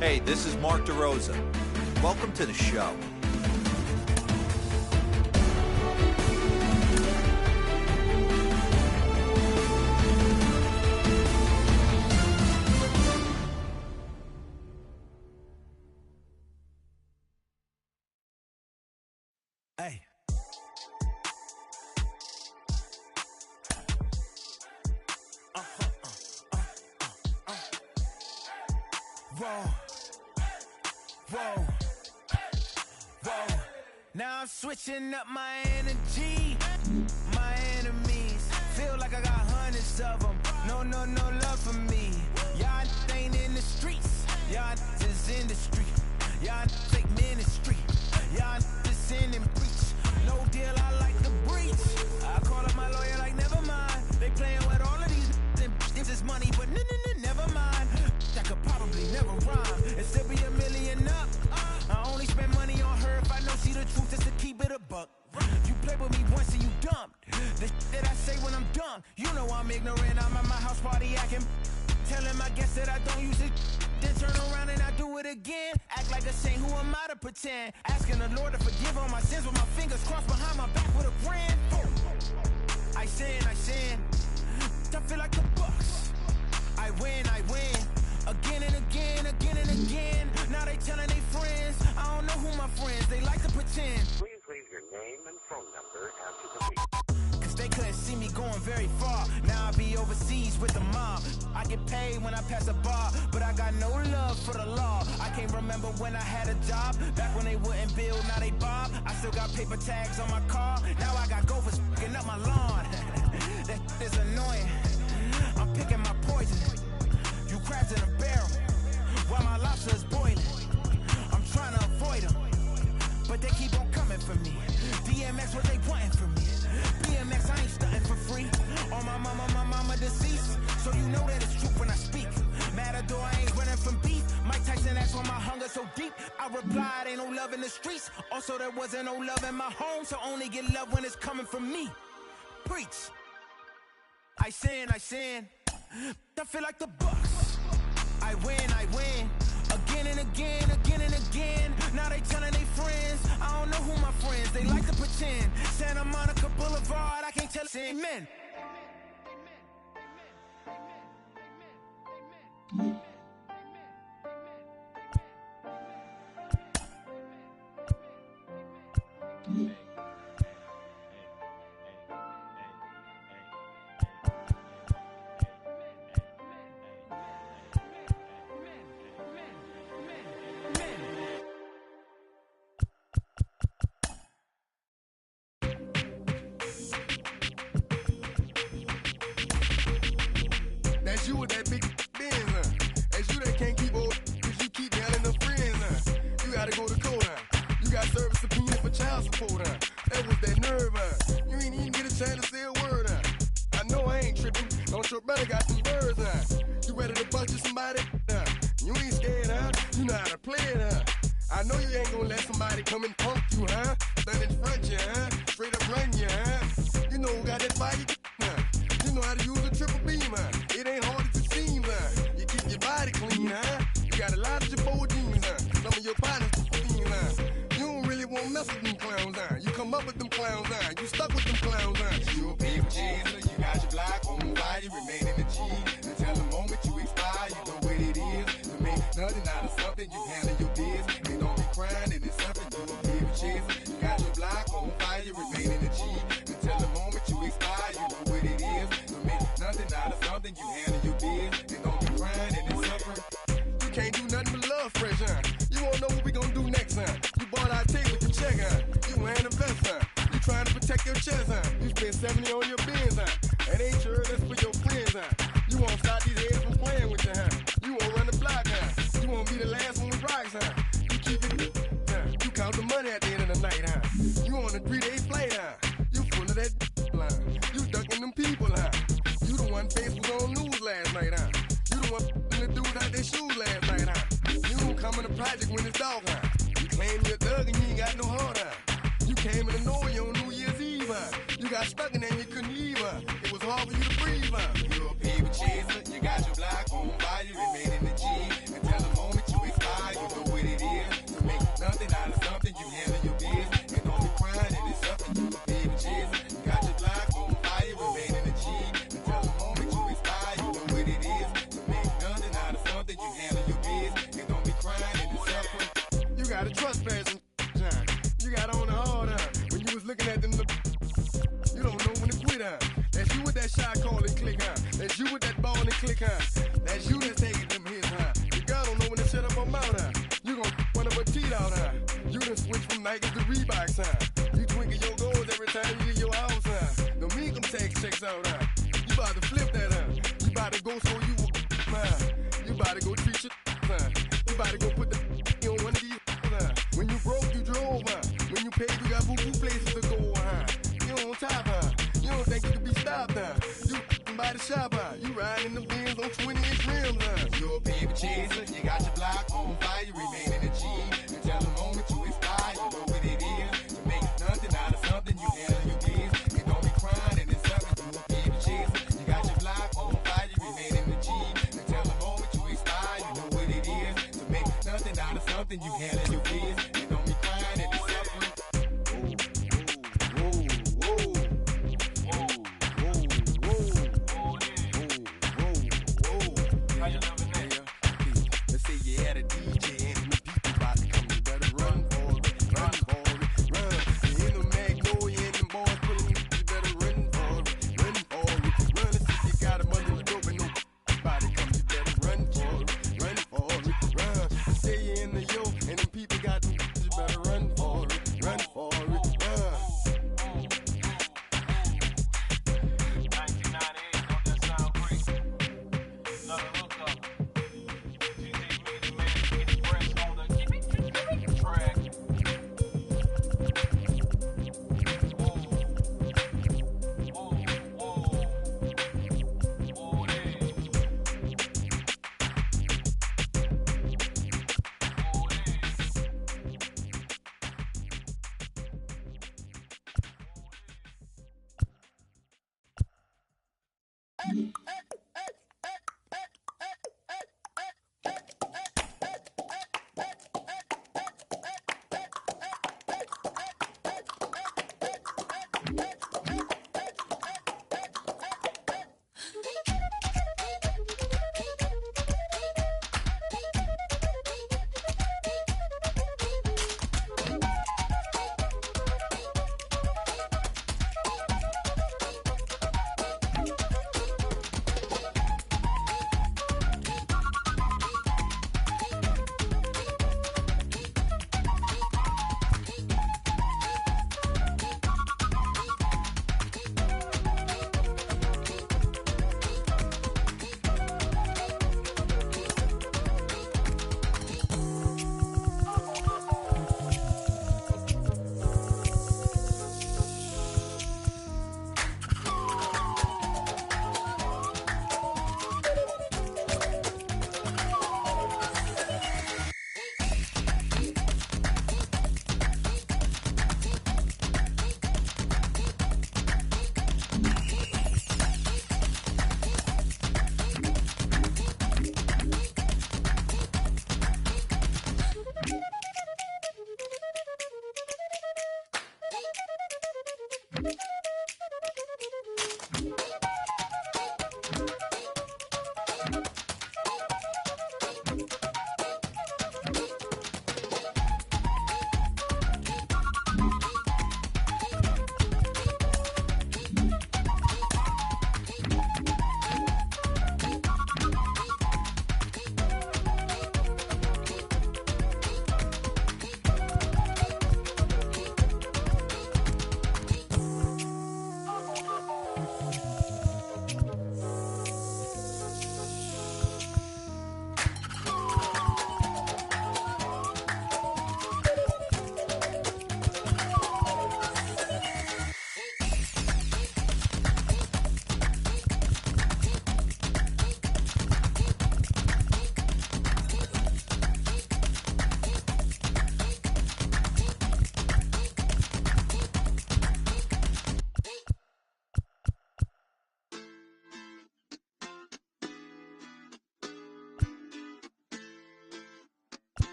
Hey, this is Mark DeRosa. Welcome to the show. Hey. Whoa. Whoa. Whoa. Now I'm switching up my energy. My enemies feel like I got hundreds of them. No love for me. Y'all ain't in the streets. Y'all is in the street. Y'all take ministry. Y'all just in and preach. No deal, I like the breach. I call up my lawyer like, never mind. They playing with all of these and this is money, but never mind. That could probably never rhyme and still be $1 million up. I only spend money on her if I know she the truth, just to keep it a buck. You play with me once and you dumb. The that I say when I'm dumb, you know I'm ignorant. I'm at my house party acting, telling my guests that I don't use it. Then turn around and I do it again. Act like a saint, who am I to pretend? Asking the Lord to forgive all my sins with my fingers crossed behind my back with a grin. I sin. I feel like the Bucks. I win. Again and again. Now they telling their friends. I don't know who my friends, they like to pretend. Please leave your name and phone number after the beep. Cause they couldn't see me going very far. Now I be overseas with the mob. I get paid when I pass a bar, but I got no love for the law. I can't remember when I had a job. Back when they wouldn't build, now they bob. I still got paper tags on my car. Now I got gophers f***ing up my lawn. That is annoying. I'm picking my poison. You crabs in a barrel while my lobster is boiling. I'm trying to avoid them, but they keep on coming for me. DMX, what they wanting from me? BMX, I ain't stunting for free. On my mama deceased, so you know that it's true when I speak. Matador, I ain't running from beef. Mike Tyson asked why my hunger so deep. I replied, ain't no love in the streets. Also, there wasn't no love in my home, so only get love when it's coming from me. Preach. I sin. I feel like the Bucks. I win. Again and again. Now they telling their friends. I don't know who my friends, they like to pretend. Santa Monica Boulevard, I can't tell amen. That's you with that big Benz, That's you that can't keep old, cause you keep yelling them friends, You gotta go to court, You got service subpoena for child support, That was that nerve, You ain't even get a chance to say a word, I know I ain't tripping, don't your brother got some birds, You ready to bust you somebody, You ain't scared, You know how to play it, I know you ain't gonna let somebody come and punk you, Stand in front you, Straight up run you, You know who got that fire, You know how to use a triple beam, It ain't hard as it seems, You keep your body clean, You got a lot of your bold jeans, Some of your partners, You don't really want to mess with them clowns, You come up with them clowns, You stuck with them clowns, You a paper chaser, you got your block on fire, you remain in the G. Until the moment you expire, you know what it is. You make nothing out of something, you handle your biz. They don't be crying, and it's something, you a paper chaser. You got your block on fire, you remain in the G. Until the moment you expire, you know what it is. You make nothing out of something, you handle your biz. They don't be crying, and it's suffering. You can't do nothing but love fresh, You won't know what we gonna do next, You bought our tape with your check, You wearing a vest, You trying to protect your chest, You spend 70 on your bins, That ain't sure, that's for your friends, You won't stop these heads from playing with you, You won't run the block, You won't be the last one with rocks, You keep it, You count the money at the end of the night, You on a 3-day flight, You full of that line. You ducking them people, You the one face was on news last night, You the one the dudes out their shoes last night, You don't come in the project when it's dog, You claim you're a thug and you ain't got no heart, You came in the North on New Year's Eve, You got stuck and then you couldn't leave, It was hard for you to breathe, You a paper chaser, you got your block on fire, you remain in the G. Until the moment you expire. dick, huh? That's you with that ball and click, huh? That's you that's taking them hits, huh? Your girl don't know when to shut up her mouth, huh? You gon' one of her teeth out, huh? You done switch from Nikes to Reeboks, huh? You twinkle your goals every time you leave your house, huh? Don't mean come tax checks out, huh? You about to flip that, huh? You about to go so you will, huh? You about to go treat your, huh? You about to go put the on one of these, huh? When you broke, you drove, huh? When you paid, you got boo-boo places to go, huh? You on top, huh? You don't think you can be stopped, huh? You by the shop, huh? You riding the Benz on 20-inch rims, huh? You're a baby chaser, you got your block on fire, you remain in the G. Until the moment you expire, you know what it is. To make nothing out of something, you handle your biz. You don't be crying and it's something, you a baby chaser. You got your block on fire, you remain in the G. Until the moment you expire, you know what it is. To make nothing out of something, you handle your biz. You don't be crying and it's something.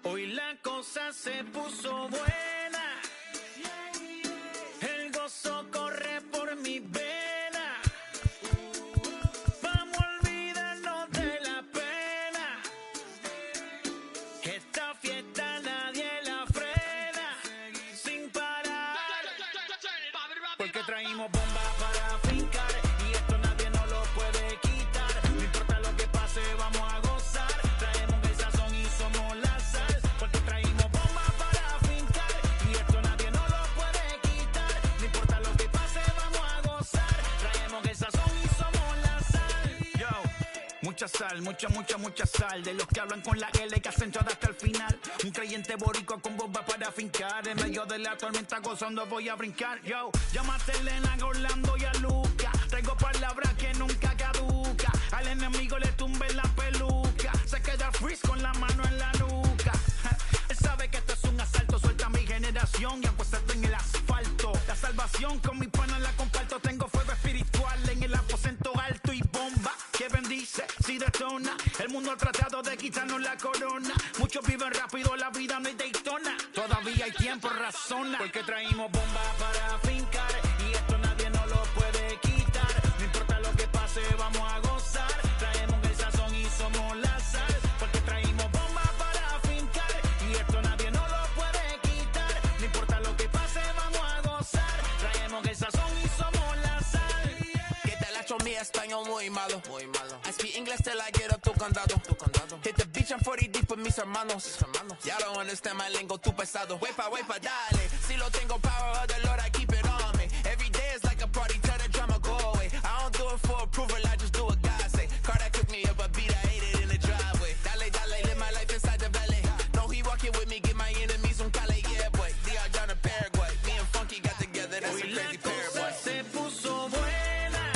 Hoy la cosa se puso buena, el gozo corre por mi vena, vamos a olvidarnos de la pena, esta fiesta nadie la frena, sin parar, porque traímos bomba para fincar, y esto nadie Mucha sal, mucha sal. De los que hablan con la L que hacen todo hasta el final. Un creyente boricua con bomba para fincar. En medio de la tormenta gozando voy a brincar. Yo, llámate Elena, a Orlando y a Luca. Traigo palabras que nunca caduca. Al enemigo le tumbe la peluca. Se queda freeze con la mano en la nuca. Él sabe que esto es un asalto. Suelta mi generación y acuéstate en el asfalto. La salvación con mi pana la comparto. Tengo fuego espiritual en el aposento alto y bomba que bendice si detona. El mundo ha tratado de quitarnos la corona. Muchos viven rápido, la vida no es Daytona. Todavía hay tiempo, razona. Porque traímos bomba para fincar. Y esto nadie nos lo puede quitar. No importa lo que pase, vamos a gozar. Traemos el sazón y somos la sal. Porque traímos bomba para fincar. Y esto nadie nos lo puede quitar. No importa lo que pase, vamos a gozar. Traemos el sazón y somos la sal. Que te la echo mi español muy malo. I speak English till I get up tu condado. Hit the beach, I'm 40 deep with mis hermanos. Ya don't understand my lingo, tu pesado. Wepa, dale. Si lo tengo power of the Lord, I keep it on me. Every day is like a party, tell the drama go away. I don't do it for approval, I just do what God say. Car that cooked me up a beat, I ate it in the driveway. Dale, live my life inside the valley. No, he walking with me, get my enemies on Cali, yeah, boy. DR down to Paraguay. Me and Funky got together, that's a crazy pair, boy. Se puso buena.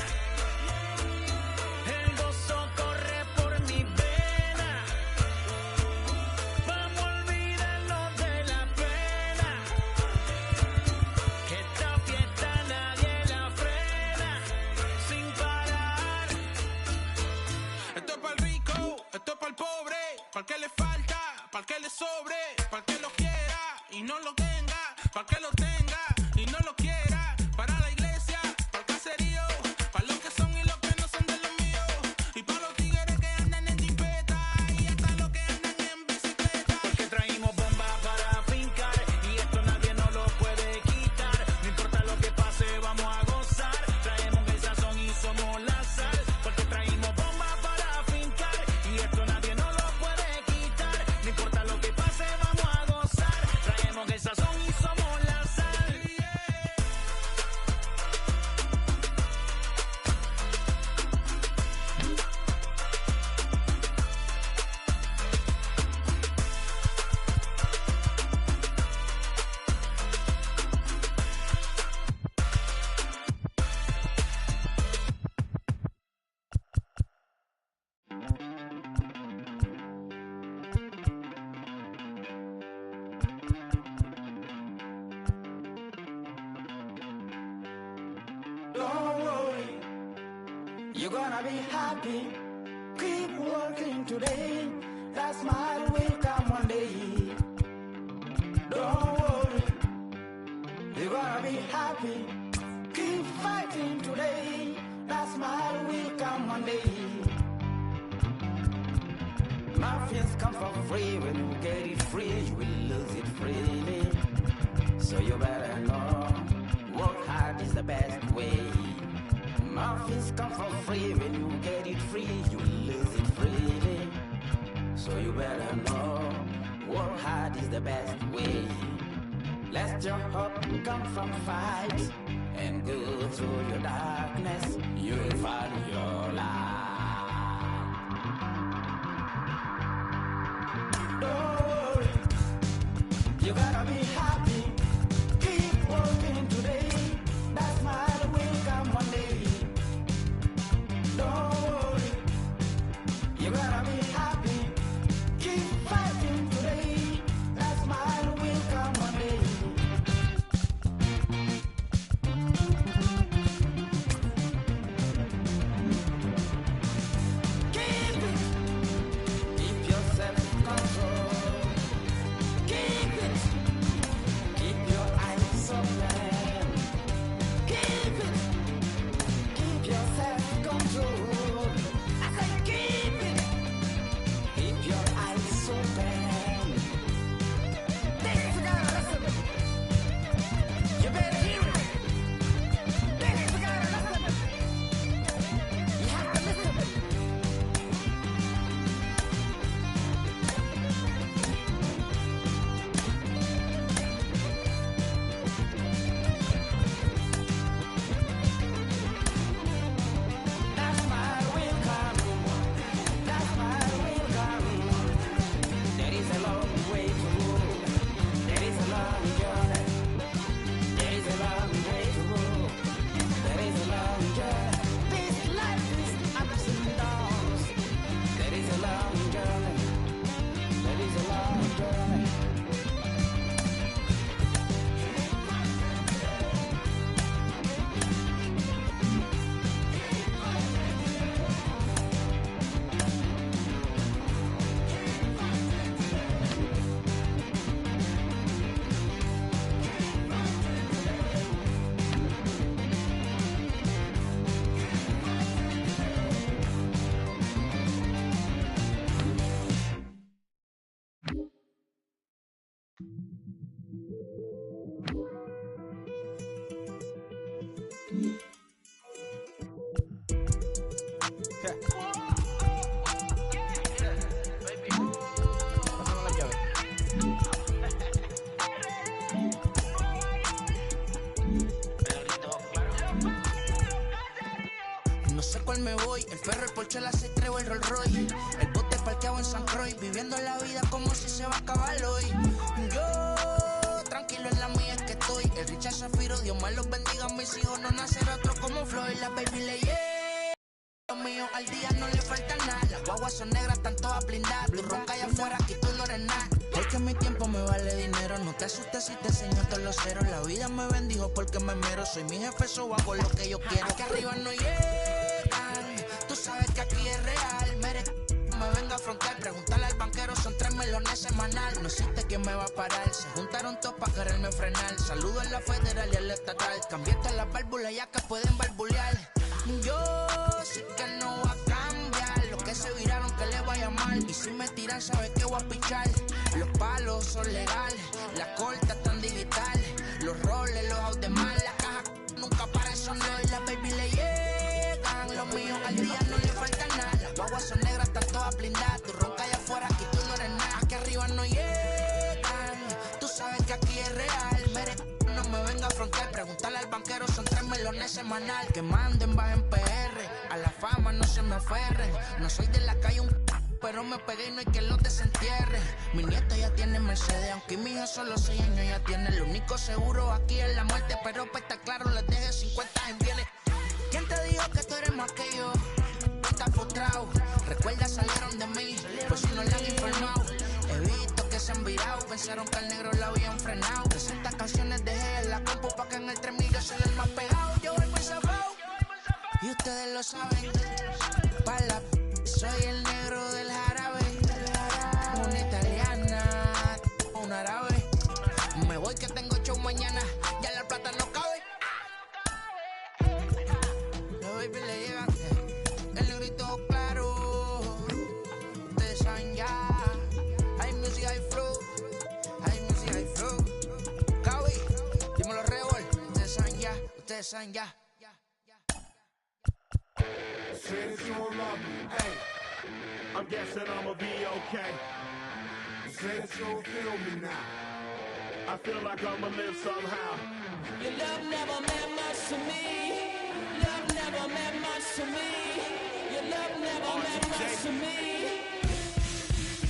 El gozo corre por mi vena. Vamos a olvidarnos de la pena. Que esta fiesta nadie la frena. Sin parar. Esto es para el rico, esto es para el pobre. Para el que le falta, para el que le sobre. Para el que lo quiera y no lo tenga. Para el que lo tenga y no lo quiera. Para la iglesia, para el caserío. Para los que son y los que no son de los míos. Y para los tigres que andan en jipeta. Y hasta los que andan en bicicleta. Porque traímos bomba para fincar. Y esto nadie nos lo puede quitar. No importa lo que pase, vamos a gozar. Traemos el sazón y somos la sal. Porque traímos bomba para fincar. Y esto nadie nos lo puede quitar. No importa lo que pase, vamos a gozar. Traemos el sazón y somos la sal. Don't worry, you're gonna be happy. Keep working today. That smile will come one day. Don't worry, you're gonna be happy. Keep fighting today. That smile will come one day. Muffins come for free. When you get it free, you will lose it freely. So you better know, work hard is the best way. Muffins come for free. When you get it free, you will lose it freely. So you better know, work hard is the best way. Let your hope come from fight and go through your darkness. You will find your light. Don't worry, you gotta be happy. Keep working today. That smile will come one day. Don't worry, you gotta be happy. Keep fighting today. That smile will come one day. Keep it. Keep yourself control. Keep it. No sé cuál me voy, el perro, el Porsche, la C3 o el Rolls Royce. El bote parqueado en San Croix, viviendo la vida como si se va a acabar hoy. Yo, tranquilo en la mía es que estoy. El Richard Zafiro, Dios me los bendiga, mis hijos no nacerá otro como Floyd. La baby le los míos al día no le falta nada. Las guaguas son negras, están todas blindadas. Tu ronca allá afuera, aquí tú no eres nada. Es que mi tiempo me vale dinero. No te asustes si te enseño todos los ceros. La vida me bendijo porque me mero. Soy mi jefe, so hago lo que yo quiero. Aquí arriba no llegan. Tú sabes que aquí es real. Me venga a afrontar, preguntarle al banquero, son 3 melones semanal. No existe quien me va a parar, se juntaron todos para quererme frenar. Saludo a la federal y a la estatal, cambié todas las válvulas ya que pueden barbulear. Yo sé que no va a cambiar, lo que se viraron que le vaya mal. Y si me tiran sabes que voy a pichar. Los palos son legales, las cortas están digitales. Los roles, los autos de mal, la caja nunca para eso no. Y la baby le llegan, los míos al día no le falta nada. Las guaguas son negras, están todas blindadas. Tu ronca allá afuera, aquí tú no eres nada. Aquí arriba no llegan, tú sabes que aquí es real. No me venga a afrontar, preguntarle al banquero, son 3 melones semanal. Que manden, bajen PR, a la fama no se me aferren. No soy de la calle pero me pegué y no hay que los desentierre. Mi nieto ya tiene Mercedes, aunque mi hija solo 6 años ya tiene. Lo único seguro aquí es la muerte, pero para estar claro les deje 50 en bienes. ¿Quién te dijo que tú eres más que yo? Estás frustrado, recuerda salieron de mí, pues si no le han informado. He visto que se han virado, pensaron que al negro la habían frenado. 60 canciones dejé en la compu pa' que en el 3000 yo soy el más pegado. Yo voy por zafao, y ustedes lo saben. Pa' la soy el negro del jarabe. Una italiana, un árabe. Me voy que tengo show mañana, ya la plata no cabe. Los baby le llegan, el negrito claro. Ustedes saben ya. Hay music, hay flow. Hay music, hay flow. Cabi, dímelo Rebol. Ustedes saben ya, ustedes saben ya. Say that you don't love me, hey. I'm guessing I'ma be okay. Say that you don't feel me now. I feel like I'ma live somehow. Your love never meant much to me. Love never meant much to me. Your love never meant much to me.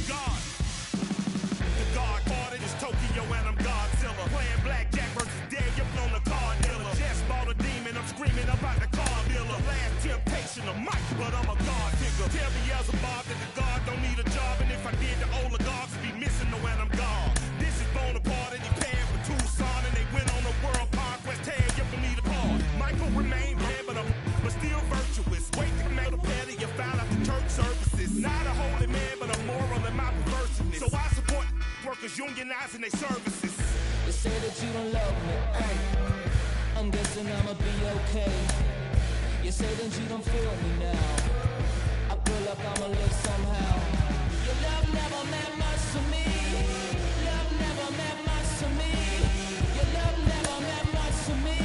God. The God party is Tokyo and I'm Godzilla. Playing blackjack versus Daniel on the card dealer. Just bought a demon, I'm screaming about the car dealer. Last temptation of Mike, but I'm a God digger. Tell me as a Bob that the God don't need a job. And if I did, the oligarchs would be missing no when I'm gone. This is Bonaparte and he paired with Tucson. And they went on a world conquest. Tell you for me to pause. Michael remained dead, but still virtuous. Wait to make a petty, you found out the church services. Not a holy man, but a moral in my perverseness. So I support workers unionizing their services. They say that you don't love me, hey. I'm guessing I'ma be okay. You say that you don't feel me now. I feel like I'ma live somehow. Your love never meant much to me. Love never meant much to me. Your love never meant much to me.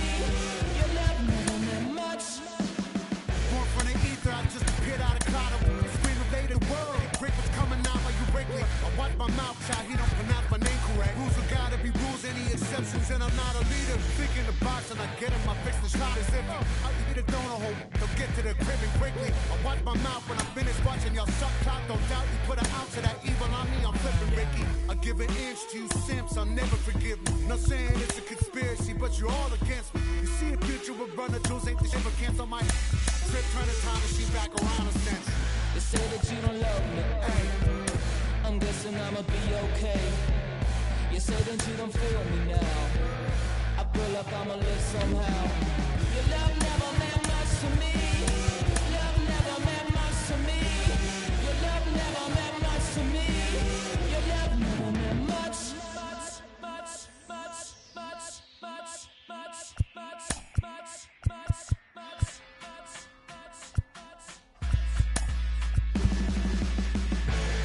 Your love never meant much. Born from the ether, I just appeared out of cloud. Scream invaded the world. Break what's coming out like you break me. I watch my mouth, child, he don't pronounce my name correct. Rules are gotta be rules, any exceptions, and I'm not a leader. Think in the box and I get him, I fix the shot as if I eat a donut hole. Don't get to the crib and quickly. I watch my mouth when I finish watching y'all suck cock. Don't doubt you put an ounce of that evil on me, I'm flipping Ricky. I give an inch to you simps, I'll never forgive you. Not saying it's a conspiracy, but you're all against me. You see a future with runner jewels, ain't the shit but cancel my trip, turn the time machine back around a sense. They say that you don't love me, hey. I'm guessing I'ma be okay. You say that you don't feel me now. I feel like I'ma live somehow. Your love never meant much to me. Love never meant much to me. Your love never meant much to me. Your love never meant much.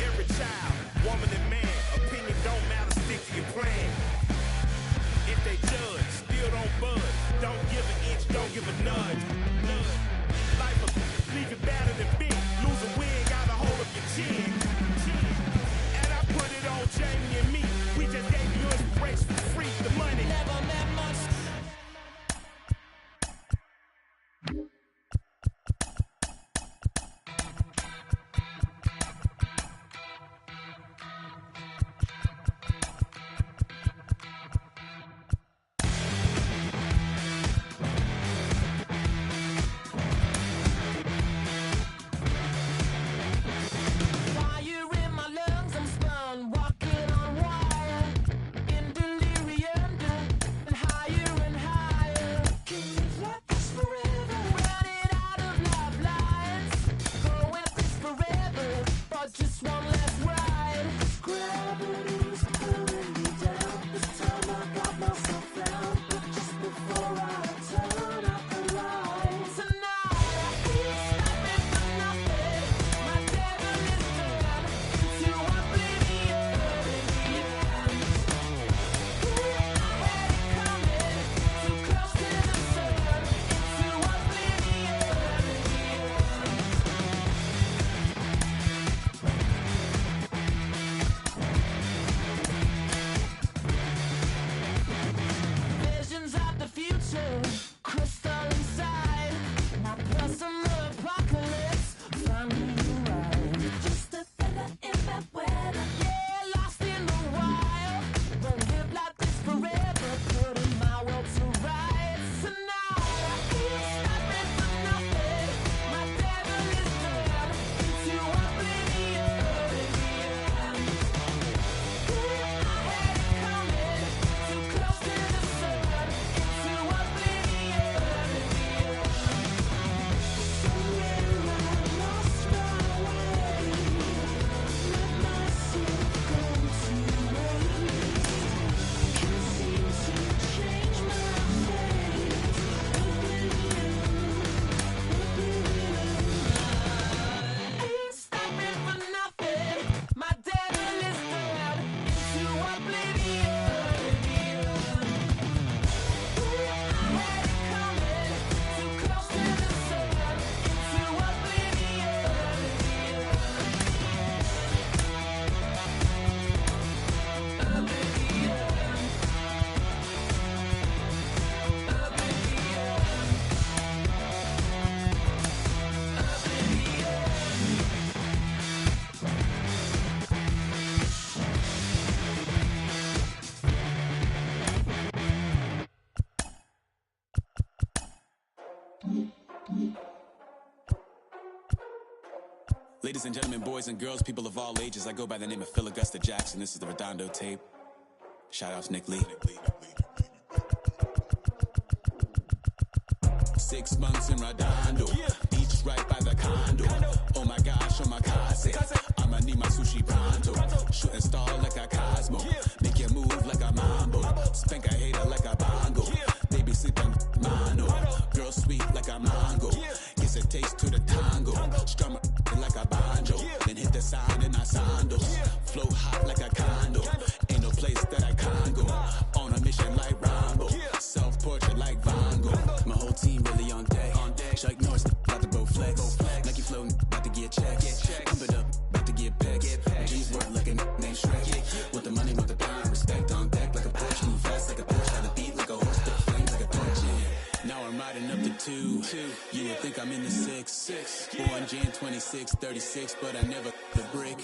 Every child, woman and man, opinion don't matter, stick to your plan. Ladies and gentlemen, boys and girls, people of all ages, I go by the name of Phil Augusta Jackson. This is the Redondo tape. Shout out to Nick Lee. 6 months in Redondo, beach right by the condo. Oh my gosh, oh my casa, I'ma need my sushi pronto. Shooting star like a Cosmo, make you move like a mambo. Spank a hater like a bongo, they be sipping mano. Girl sweet like a mango, gets a taste to the tango. Strum like a banjo, then hit the sound in our sandals. Flow hot like a condo, ain't no place that I can't go. On a mission like Rambo, self-portrait like Van Gogh. My whole team really on deck. Chuck Norris, about to bow flex. Nike floating, about to get checks. Pump it up, about to get pecks. G's worth like a named Shrek. Want the money, want the power, respect on deck like a Porsche. Move fast like a Porsche, have the beat like a horse, the flames like a torch. Now I'm riding up the 2. You would think I'm in the 6. Born Jan 26, 36, but I never the brick.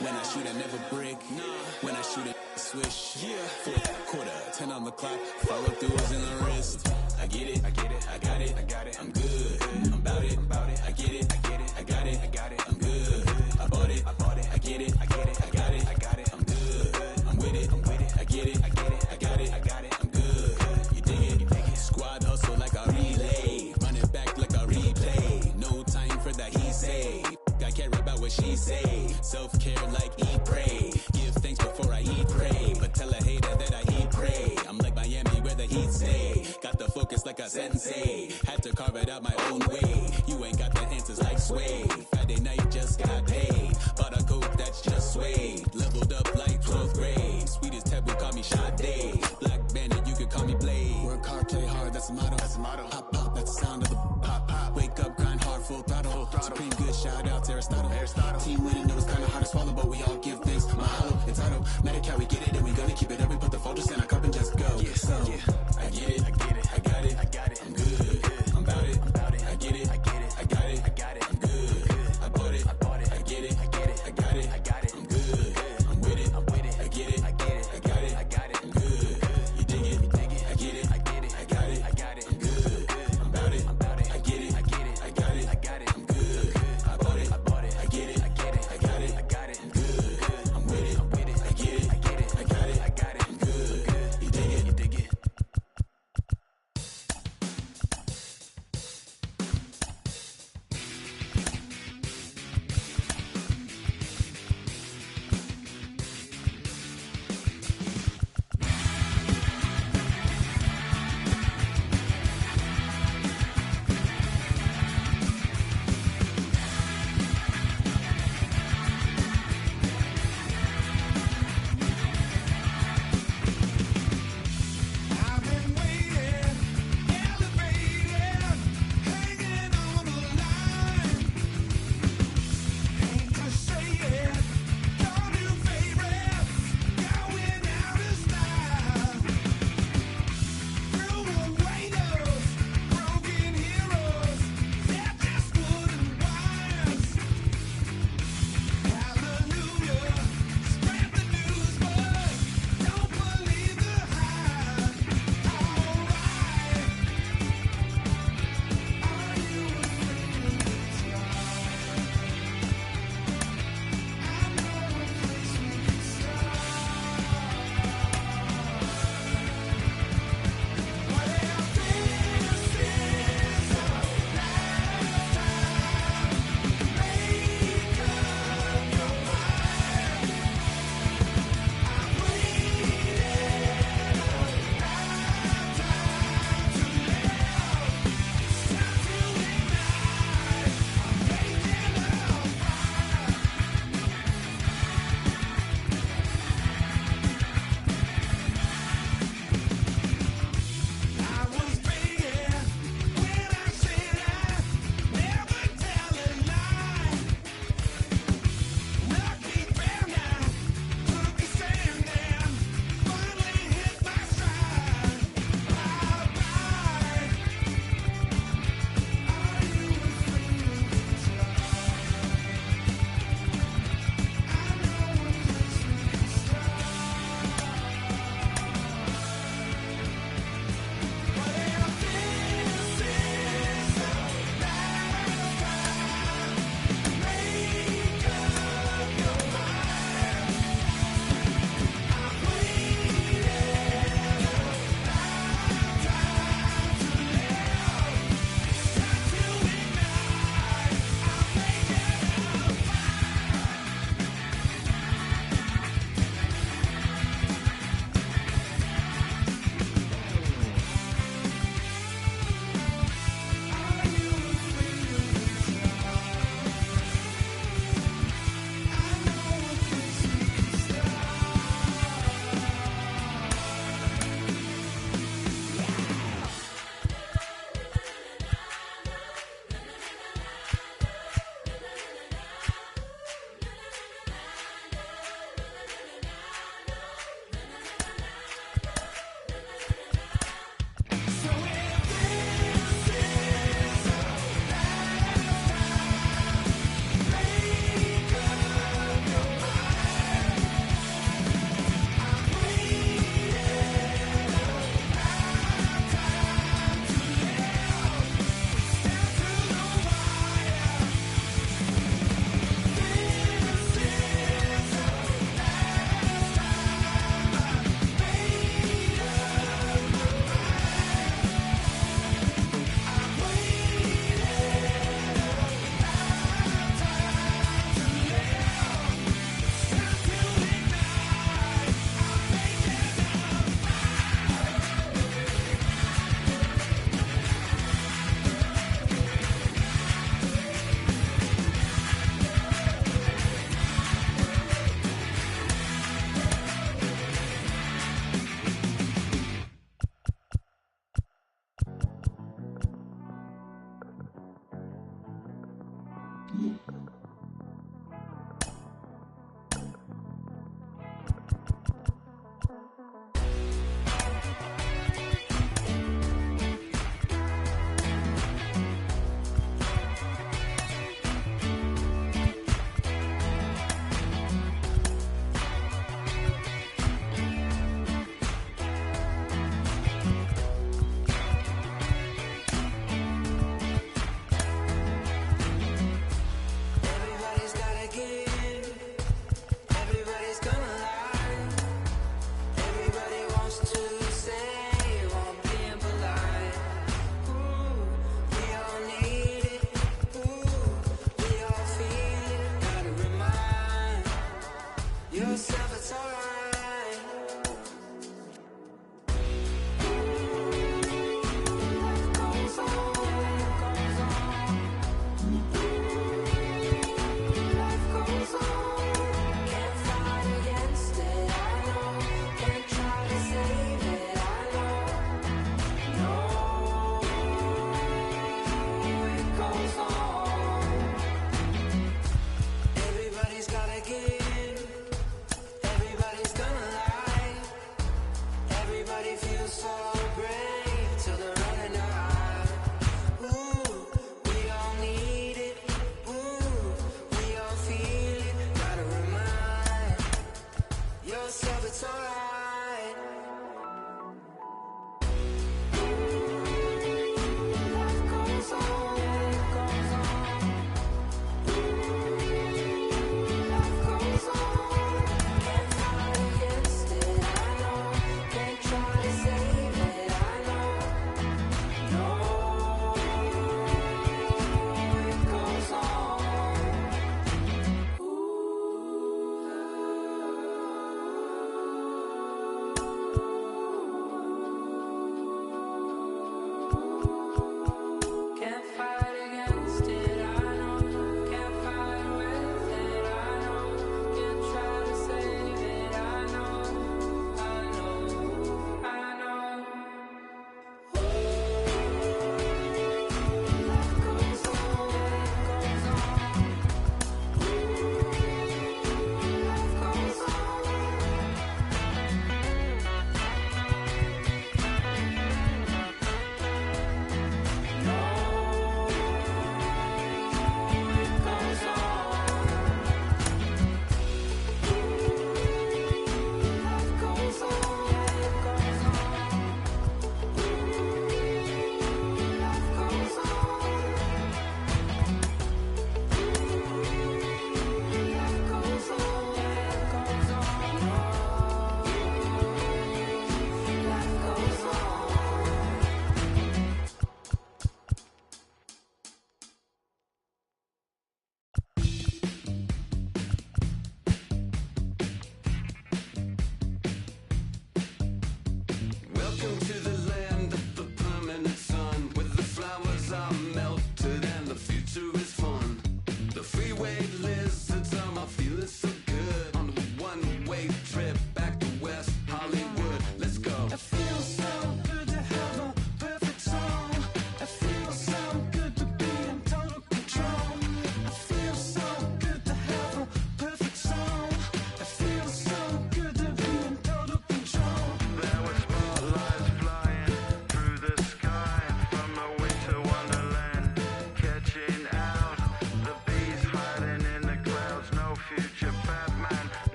When I shoot, I never brick. When I shoot, I swish. 4th quarter, 10 on the clock. Follow throughs in the wrist. I get it, I got it, I'm good, I'm about it, I get it, I got it, I'm good, I bought it, I get it, I got it, I'm good, I'm with it, I get it, I got it, I'm good, you dig it, squad hustle like a relay, run it back like a replay, no time for that he say, I care about what she say, self-care like eat, pray, give thanks before I eat, pray, but tell a hater that I eat, pray, I'm like Miami where the heat stay, got the focus like a sensei, had to carve it out my own way, you ain't got the answers like Sway, Friday night just got paid, bought a coat that's just suede, leveled up like 12th grade, sweetest taboo call me Sade, Black Bandit you could call me Blade, work hard play hard that's the motto, pop pop that's the sound of the pop, wake up grind hard full throttle, supreme good shout out to Aristotle, team winning it was kinda hard to swallow but we all give thanks, mahalo, it's auto, Medicaid we get it and we gonna keep it up, we put the folders in our cup and just go, I get it, I got it, I'm good, I'm about it, I get it, I got it, I'm good, I bought it, I get it, I got it, I'm good, I'm with it, I get it, I got it, I'm good, you dig it, I get it, I got it, I'm good, I'm about it, I get it, I got it, I'm good, I bought it, I get it, I got it, I'm good, I'm with it, I get it, I got it, I'm good, you dig it.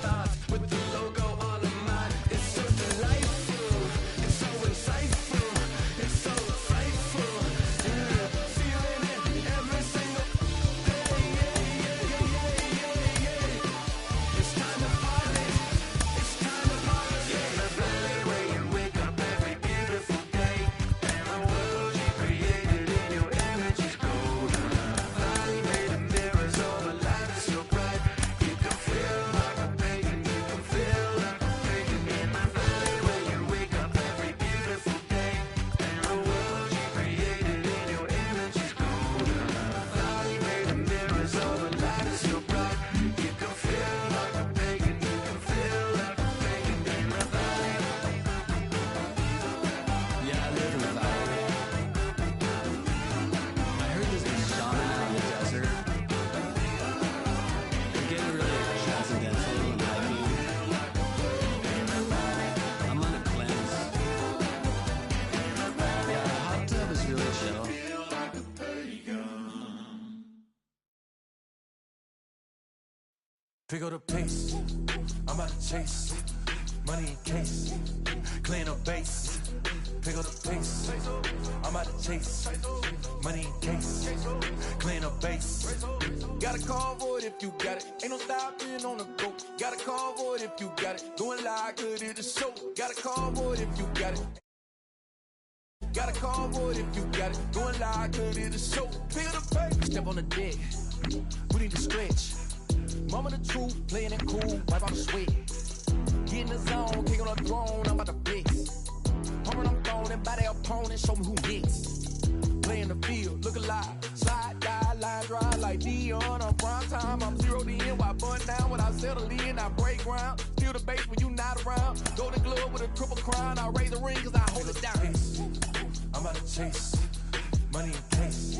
thoughts Pick up the pace, I'm out to chase. Money in case, clean up base. Pick up the pace, I'm out to chase. Money in case, clean up base. Got a convoy if you got it. Ain't no stopping on the go. Got a convoy if you got it. Doing like good at the show. Got a convoy if you got it. Got a convoy if you got it. Doing like good at the show. Pick up the pace. Step on the deck. We need to stretch. Mama the truth, playing it cool, wipe out the sweat. Get in the zone, kick on the throne, I'm about to blitz. Pumping, I'm throwing it by their opponent, show me who next. Play in the field, look alive. Slide, die, line drive like Dion on prime time. I'm 0'd in, while bun down when I settle in. I break ground, feel the bass when you not around. Golden glove with a triple crown, I raise the ring cause I hold it down. I'm out to chase, money in case,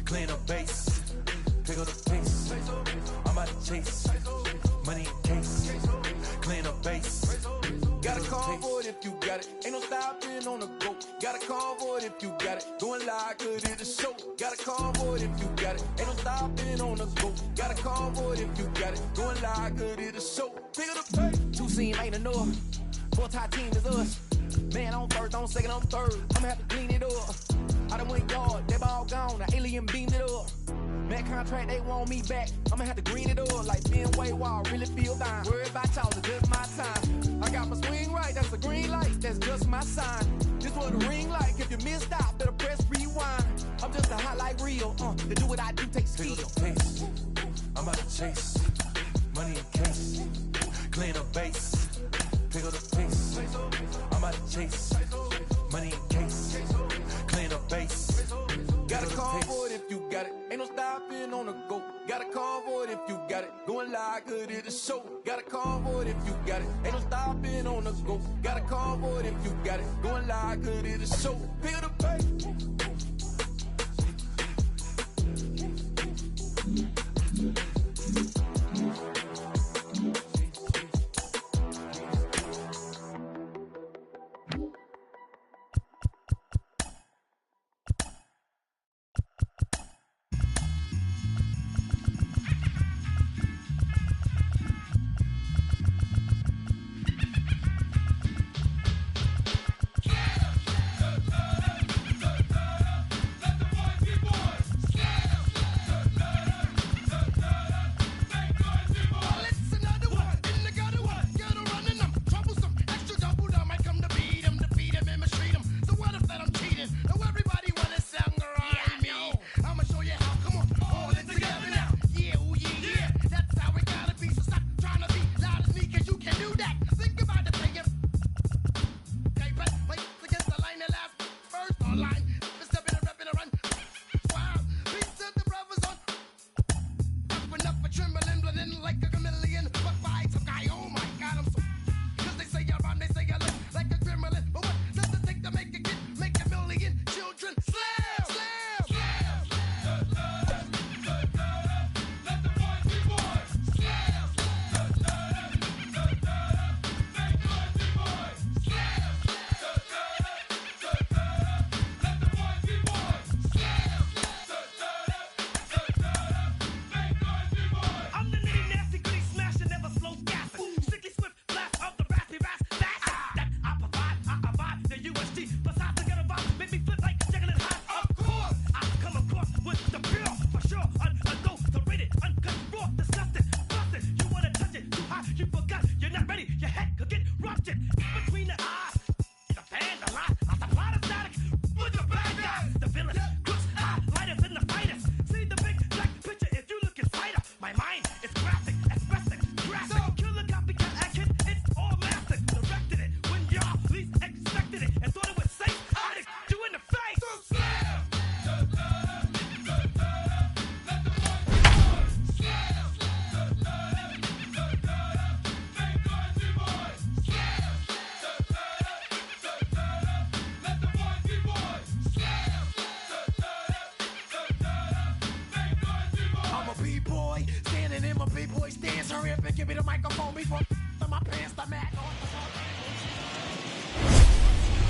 clean up base. Pick up the pace, I'm out to chase. Money in case, clean up base. Got a convoy if you got it. Ain't no stopping on the go. Got a convoy if you got it. Doing like good at the show. Got a convoy if you got it. Ain't no stopping on the go. Got a convoy if you got it. Doing like good at the show. Pick up the pace. Two scene ain't enough. Four tie team is us. Man on first, on second, on third. I'ma have to clean it up. I done went yard, they ball gone. The alien beamed it up. That contract, they want me back. I'ma have to green it up like Ben Way Wall. Really feel dying. Worried about y'all, it's just my time. I got my swing right, that's a green light. That's just my sign. This what a ring like. If you missed out, better press rewind. I'm just a highlight reel. To do what I do takes skill. Pick up the pace, I'm out to chase. Money in case, clean up base. Pick up the pace, I'm out to chase. Money in case, clean up base. Got a convoy if you got it. Ain't no stopping on the go. Got a convoy if you got it. Going like good at the show. Got a convoy if you got it. Ain't no stopping on the go. Got a convoy if you got it. Going like good at the show. Pick up the pace.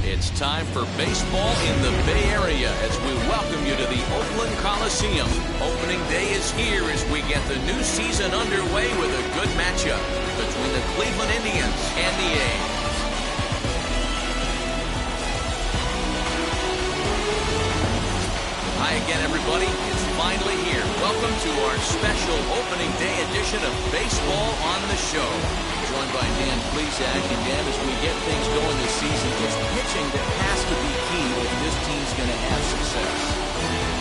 It's time for baseball in the Bay Area as we welcome you to the Oakland Coliseum. Opening day is here as we get the new season underway with a good matchup between the Cleveland Indians and the A's. Hi again, everybody. It's finally here. Welcome to our special opening day edition of Baseball on the Show. Joined by Dan Plesac. And Dan, as we get things going this season, it's pitching that has to be key if this team's going to have success.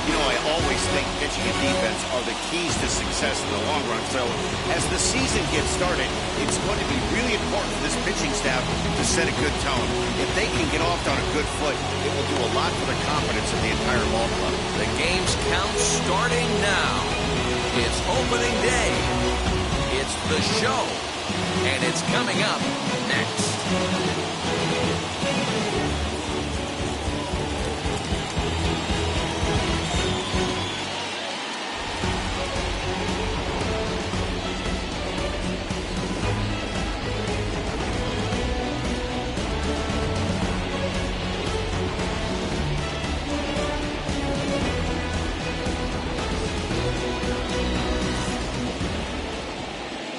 You know, I always think pitching and defense are the keys to success in the long run. So as the season gets started, it's going to be really important for this pitching staff to set a good tone. If they can get off on a good foot, it will do a lot for the confidence of the entire ball club. The game's count starting now. It's opening day. It's the show. And it's coming up next.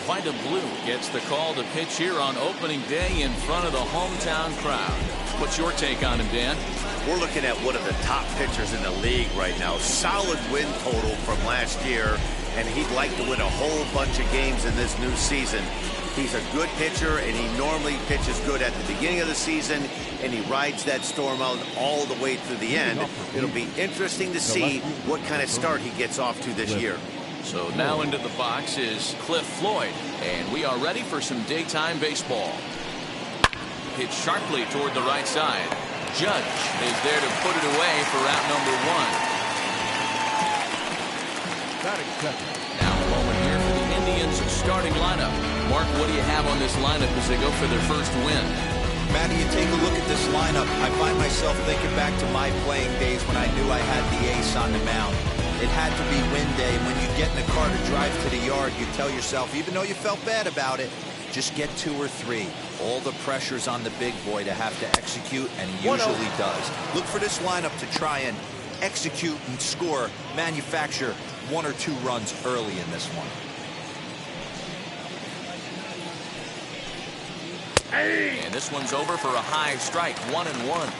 Vida Blue gets the call to pitch here on opening day in front of the hometown crowd. What's your take on him, Dan? We're looking at one of the top pitchers in the league right now. Solid win total from last year, and he'd like to win a whole bunch of games in this new season. He's a good pitcher, and he normally pitches good at the beginning of the season, and he rides that storm out all the way to the end. It'll be interesting to see what kind of start he gets off to this year. So now into the box is Cliff Floyd, and we are ready for some daytime baseball. Pitch sharply toward the right side. Judge is there to put it away for out number one. Now a moment here for the Indians starting lineup. Mark, what do you have on this lineup as they go for their first win? Matty, you take a look at this lineup. I find myself thinking back to my playing days when I knew I had the ace on the mound. It had to be win day. When you get in the car to drive to the yard, you tell yourself, even though you felt bad about it, just get 2 or 3. All the pressure's on the big boy to have to execute, and he usually does. Look for this lineup to try and execute and score, manufacture 1 or 2 runs early in this one. And this one's over for a high strike, 1-1.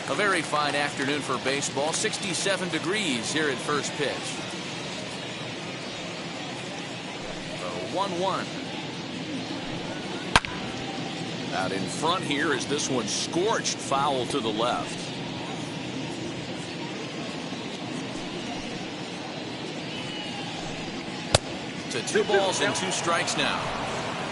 A very fine afternoon for baseball. 67 degrees here at first pitch. 1-1. Out in front here is this one scorched foul to the left. To 2 balls and 2 strikes now.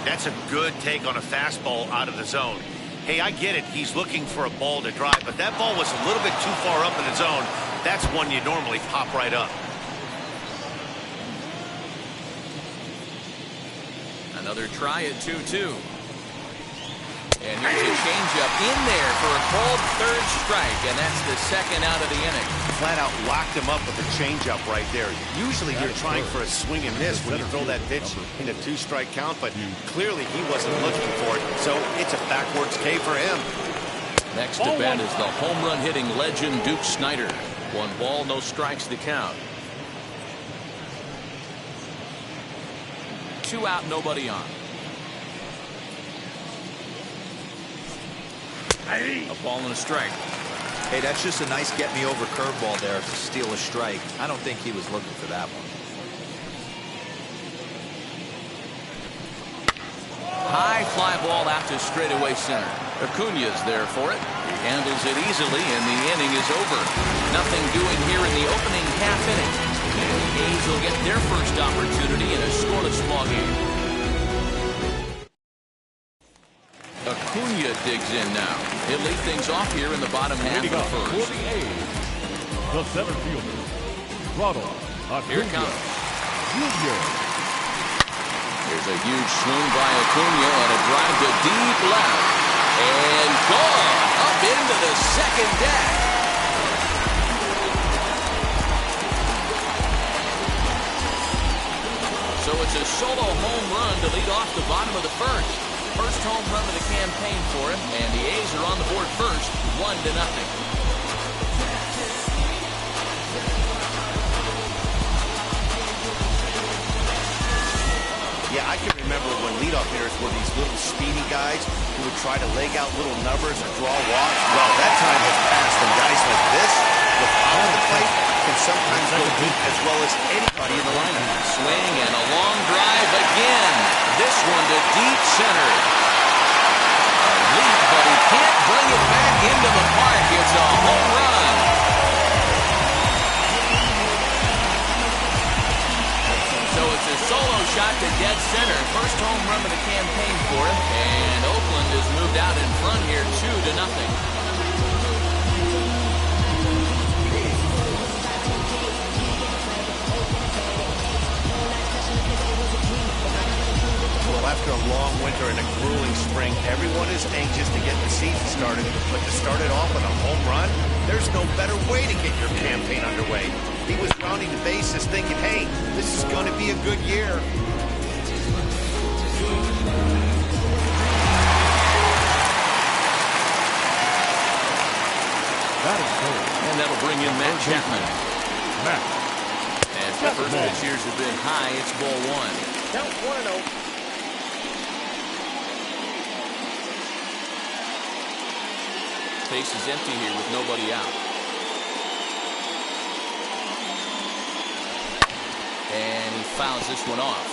That's a good take on a fastball out of the zone. Hey, I get it. He's looking for a ball to drive, but that ball was a little bit too far up in the zone. That's one you normally pop right up. Another try at 2-2. And here's a changeup in there for a called third strike, and that's the second out of the inning. Flat out locked him up with a changeup right there. Usually you're trying for a swing and miss when you throw that pitch in a 2-strike count, but clearly he wasn't looking for it, so it's a backwards K for him. Next to bat is the home run hitting legend Duke Snider. 1 ball, no strikes to count. 2 out, nobody on. A ball and a strike. Hey, that's just a nice get-me-over curveball there to steal a strike. I don't think he was looking for that one. High fly ball out to straightaway center. Acuña's there for it. He handles it easily, and the inning is over. Nothing doing here in the opening half inning. And the A's will get their first opportunity in a scoreless ball game. Acuña digs in now. He'll lead things off here in the bottom half of the first. The center fielder, Ronald Acuña. Here comes Junior. Here's a huge swing by Acuña and a drive to deep left. And gone up into the second deck. So it's a solo home run to lead off the bottom of the first. First home run of the campaign for him, and the A's are on the board first, 1-0. Yeah, I can remember when leadoff hitters were these little speedy guys who would try to leg out little numbers or draw walks. Well, that time has passed, and guys like this, with power on the plate, can sometimes go deep as well as anybody in the lineup. Swing and a long drive again. This one to deep center. A leap, but he can't bring it back into the park. It's a home run. So it's a solo shot to dead center. First home run of the campaign for him. And Oakland has moved out in front here 2-0. Well, after a long winter and a grueling spring, everyone is anxious to get the season started. But to start it off with a home run, there's no better way to get your campaign underway. He was rounding the bases thinking, hey, this is going to be a good year. That is cool. And that'll bring in Matt Chapman. Matt. As the first pitch years have been high, it's ball one. Count 1-0. Base is empty here with nobody out. And he fouls this one off.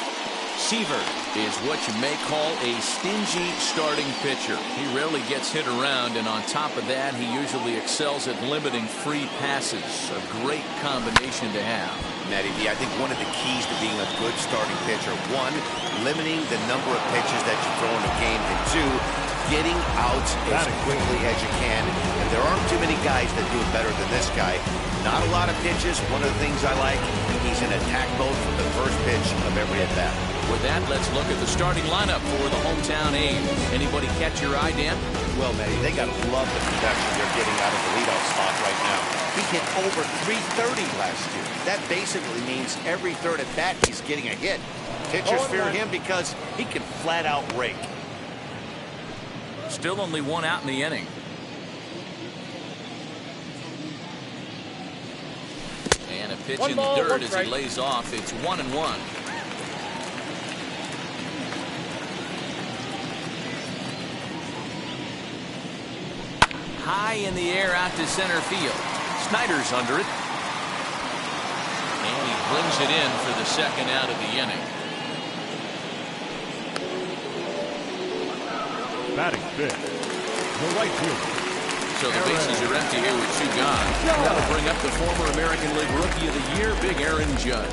Seaver is what you may call a stingy starting pitcher. He rarely gets hit around, and on top of that, he usually excels at limiting free passes. A great combination to have. Matty B, I think one of the keys to being a good starting pitcher, one, limiting the number of pitches that you throw in a game, and two, getting out as quickly as you can. And there aren't too many guys that do it better than this guy. Not a lot of pitches. One of the things I like, he's in attack mode from the first pitch of every at-bat. With that, let's look at the starting lineup for the hometown A's. Anybody catch your eye, Dan? Well, Matty, they got to love the production they're getting out of the leadoff spot right now. He hit over 330 last year. That basically means every third at-bat he's getting a hit. Pitchers fear him because he can flat-out rake. Still only one out in the inning. And a pitch in the dirt as he lays off. It's 1-1. High in the air out to center field. Snyder's under it. And he brings it in for the second out of the inning. Batting fifth, the right fielder. So the bases are empty here with two gone. That'll bring up the former American League Rookie of the Year, Big Aaron Judge.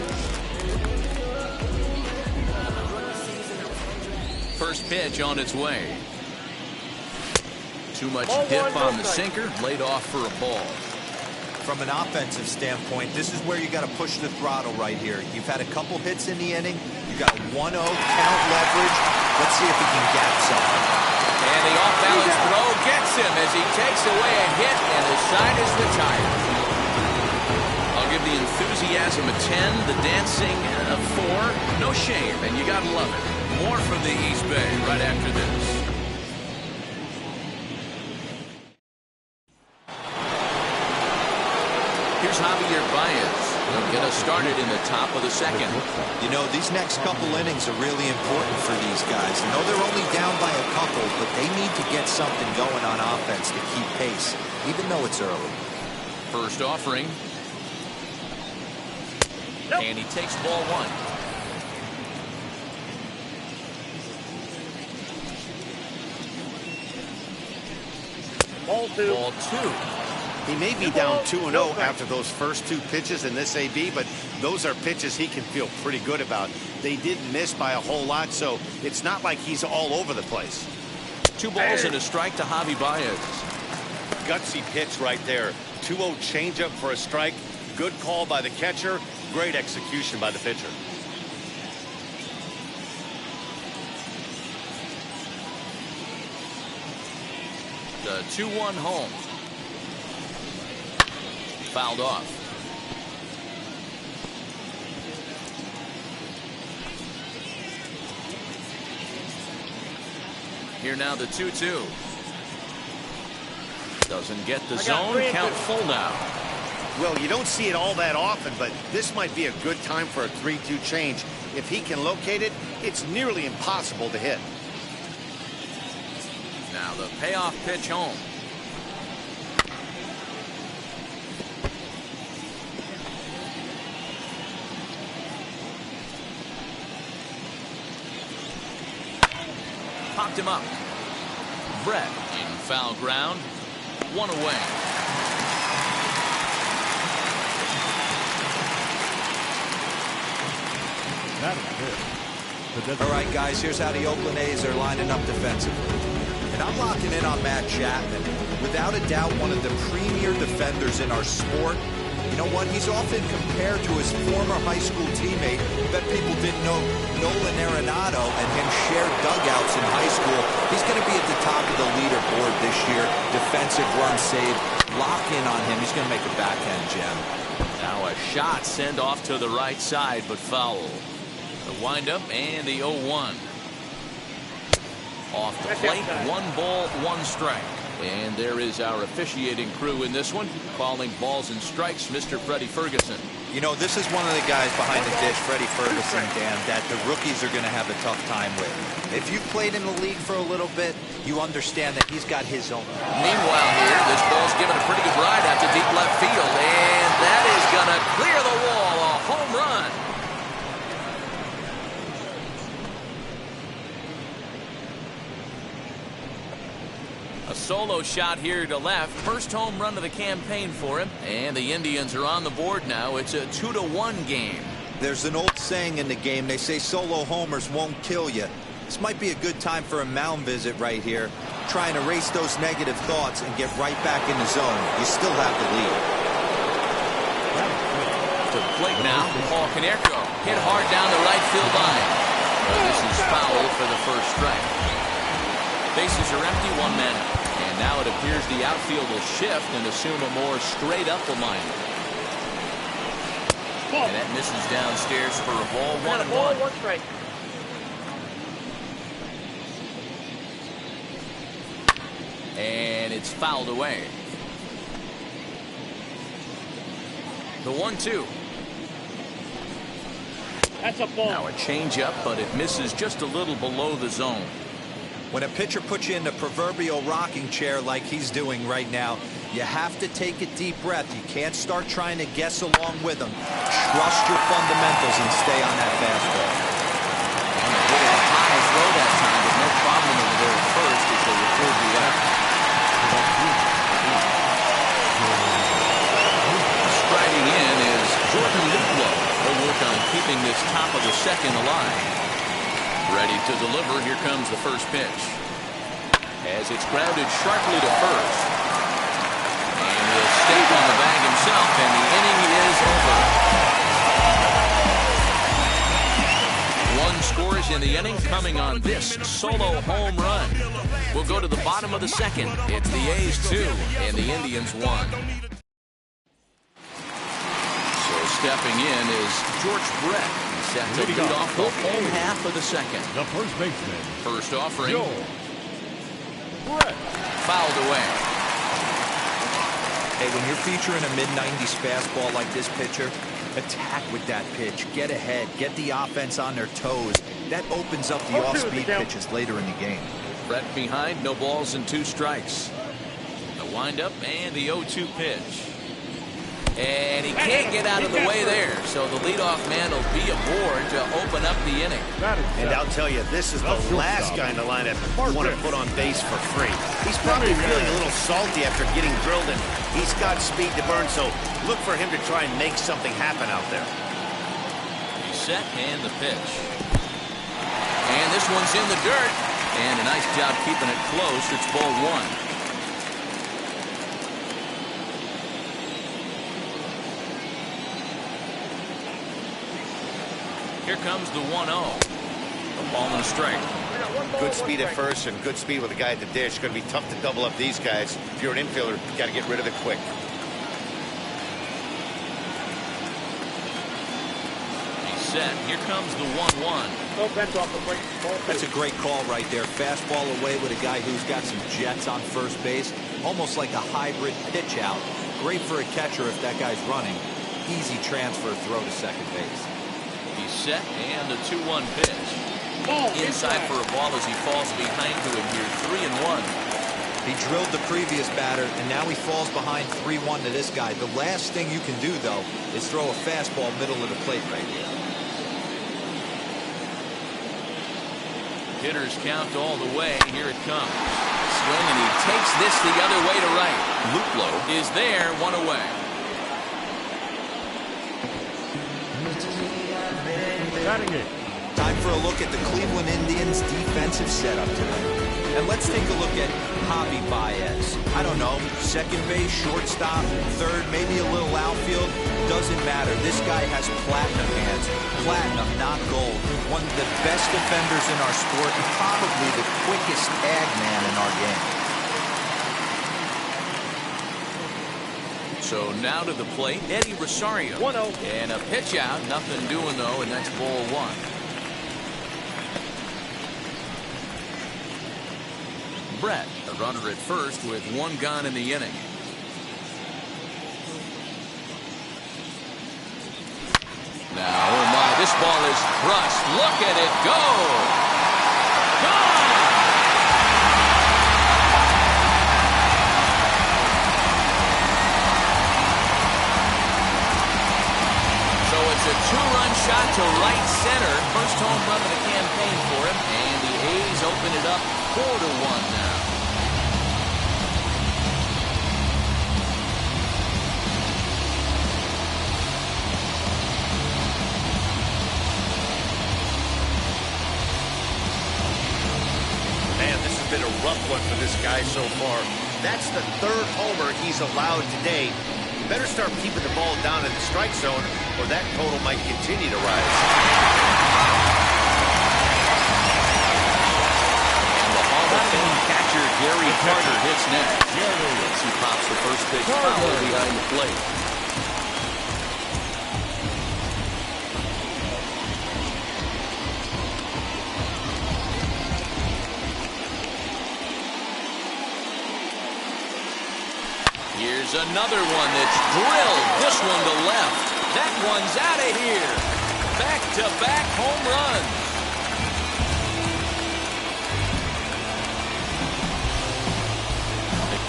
First pitch on its way. Too much dip on the sinker, laid off for a ball. From an offensive standpoint, this is where you got to push the throttle right here. You've had a couple hits in the inning. You got a 1-0 count leverage. Let's see if he can gap something. And the off-balance throw gets him as he takes away a hit, and the side is retired. I'll give the enthusiasm a 10, the dancing a 4. No shame, and you got to love it. More from the East Bay right after this. Here's Javier Baez. He'll get us started in the top of the second. You know, these next couple innings are really important for these guys. I know they're only down by a couple, but they need to get something going on offense to keep pace, even though it's early. First offering. Nope. And he takes ball one. Ball two. Ball two. He may be down 2-0 after those first two pitches in this AB, but those are pitches he can feel pretty good about. They didn't miss by a whole lot, so it's not like he's all over the place. 2 balls and a strike to Javi Baez. Gutsy pitch right there. 2-0 changeup for a strike. Good call by the catcher. Great execution by the pitcher. The 2-1 home. Fouled off. Here now the 2-2. Doesn't get the zone. Count full now. Well, you don't see it all that often, but this might be a good time for a 3-2 change. If he can locate it, it's nearly impossible to hit. Now the payoff pitch home. Popped him up. Brett in foul ground. One away. All right, guys, here's how the Oakland A's are lining up defensively. And I'm locking in on Matt Chapman. Without a doubt, one of the premier defenders in our sport. You know what? He's often compared to his former high school teammate. I bet people didn't know Nolan Arenado and him shared dugouts in high school. He's going to be at the top of the leaderboard this year. Defensive run save. Lock in on him. He's going to make a backhand gem. Now a shot sent off to the right side, but foul. The windup and the 0-1. Off the plate, 1 ball, 1 strike. And there is our officiating crew in this one, calling balls and strikes, Mr. Freddie Ferguson. You know, this is one of the guys behind the dish, Freddie Ferguson, Dan, that the rookies are going to have a tough time with. If you've played in the league for a little bit, you understand that he's got his own. Meanwhile here, this ball's given a pretty good ride out to deep left field, and that is going to clear the wall, a home run. A solo shot here to left. First home run of the campaign for him. And the Indians are on the board now. It's a 2-1 game. There's an old saying in the game. They say solo homers won't kill you. This might be a good time for a mound visit right here. Try and erase those negative thoughts and get right back in the zone. You still have the lead. To the plate now, Paul Konerko. Hit hard down the right field line. Well, this is foul for the first strike. Bases are empty, 1 man out. And now it appears the outfield will shift and assume a more straight-up alignment. And that misses downstairs for a ball, 1-1. 1 strike. And it's fouled away. The 1-2. That's a ball. Now a changeup, but it misses just a little below the zone. When a pitcher puts you in the proverbial rocking chair like he's doing right now, you have to take a deep breath. You can't start trying to guess along with him. Trust your fundamentals and stay on that fastball. And a bit of a high throw that time, but no problem over there at first as they record the out. Striding in is Jordan Luplow. He'll work on keeping this top of the second alive. Ready to deliver. Here comes the first pitch. As it's grounded sharply to first. And he'll step on the bag himself, and the inning is over. 1 scores in the inning coming on this solo home run. We'll go to the bottom of the second. It's the A's 2 and the Indians 1. So stepping in is George Brett. Set to lead off the home half of the second. The first baseman. First offering. Brett. Fouled away. Hey, when you're featuring a mid-90s fastball like this pitcher, attack with that pitch. Get ahead. Get the offense on their toes. That opens up the off-speed pitches later in the game. Brett behind. No balls and 2 strikes. The windup and the 0-2 pitch. And he can't get out of the way there, so the leadoff man will be aboard to open up the inning. And I'll tell you, this is the last guy in the lineup you want to put on base for free. He's probably feeling a little salty after getting drilled, and he's got speed to burn, so look for him to try and make something happen out there. He's set, and the pitch. And this one's in the dirt, and a nice job keeping it close. It's ball 1. Here comes the 1-0. A ball and a strike. Good speed at first and good speed with the guy at the dish. Going to be tough to double up these guys. If you're an infielder, you got to get rid of it quick. He's set. Here comes the 1-1. That's a great call right there. Fastball away with a guy who's got some jets on first base. Almost like a hybrid pitch out. Great for a catcher if that guy's running. Easy transfer throw to second base. He's set and a 2-1 pitch. Inside for a ball as he falls behind to him here. 3-1. He drilled the previous batter, and now he falls behind 3-1 to this guy. The last thing you can do, though, is throw a fastball middle of the plate right here. Hitters count all the way. Here it comes. Swing, and he takes this the other way to right. Luplow is there, 1 away. Time for a look at the Cleveland Indians' defensive setup tonight. And let's take a look at Javi Baez. I don't know, second base, shortstop, third, maybe a little outfield. Doesn't matter. This guy has platinum hands. Platinum, not gold. One of the best defenders in our sport and probably the quickest tag man in our game. So now to the plate, Eddie Rosario. 1-0. And a pitch out. Nothing doing, though, and that's ball 1. Brett, a runner at first with 1 gone in the inning. Now, oh my, this ball is crushed. Look at it go. Gone! So it's a 2-run shot to right center. First home run of the campaign for him, and the A's open it up 4-1 now. Man, this has been a rough one for this guy so far. That's the 3rd homer he's allowed today. You better start keeping the ball down in the strike zone, or that total might continue to rise. Catcher Gary Carter hits next. As he pops the first pitch foul behind the plate. Here's another one that's drilled. This one to left. That one's out of here. Back-to-back home runs.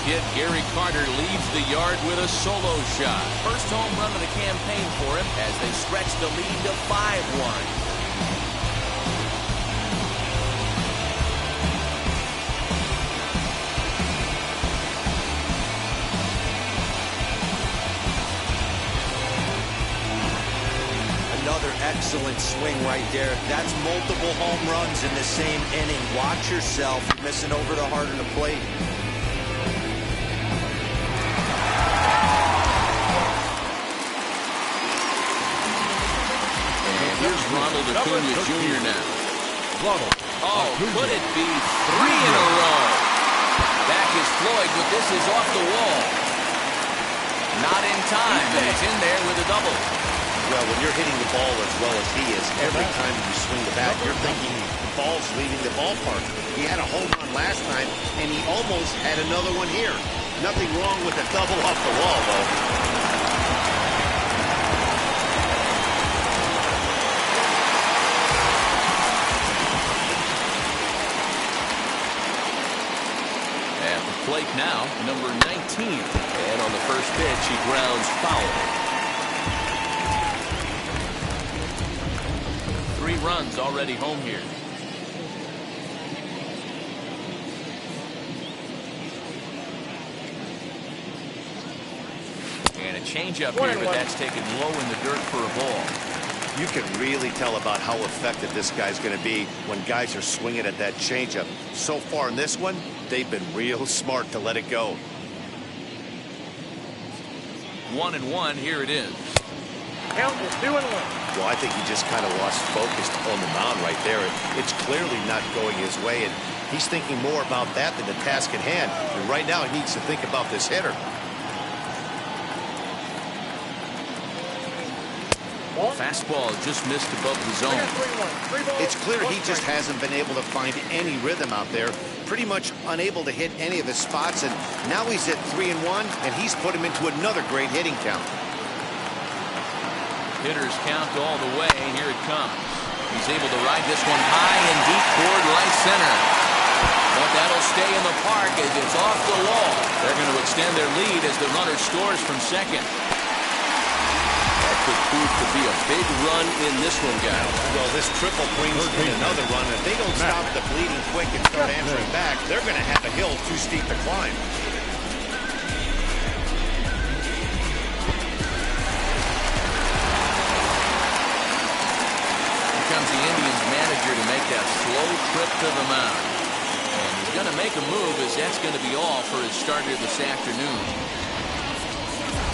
Kid Gary Carter leaves the yard with a solo shot. First home run of the campaign for him as they stretch the lead to 5-1. Another excellent swing right there. That's multiple home runs in the same inning. Watch yourself. You're missing over the heart of the plate. Here's Ronald Acuna Jr. now. Oh, could it be 3 in a row? Back is Floyd, but this is off the wall. Not in time, and it's in there with a double. Well, when you're hitting the ball as well as he is, every time you swing the bat, you're thinking the ball's leaving the ballpark. He had a home run last time, and he almost had another one here. Nothing wrong with a double off the wall, though. Plate now, number 19. And on the first pitch, he grounds foul. 3 runs already home here. And a changeup here, but that's taken low in the dirt for a ball. You can really tell about how effective this guy's going to be when guys are swinging at that changeup. So far in this one, they've been real smart to let it go. 1-1, here it is. Count is 2-1. Well, I think he just kind of lost focus on the mound right there. It's clearly not going his way, and he's thinking more about that than the task at hand. And right now, he needs to think about this hitter. Fastball just missed above the zone. It's clear he just hasn't been able to find any rhythm out there. Pretty much unable to hit any of his spots, and now he's at 3-1, and he's put him into another great hitting count. Hitters count all the way. Here it comes. He's able to ride this one high and deep toward right center. But that'll stay in the park as it's off the wall. They're going to extend their lead as the runner scores from second. That could prove to be a big run in this one, guys. Well, this triple brings in another run. If they don't stop the bleeding quick and start answering back, they're going to have a hill too steep to climb. Here comes the Indians manager to make that slow trip to the mound. And he's going to make a move, as that's going to be all for his starter this afternoon.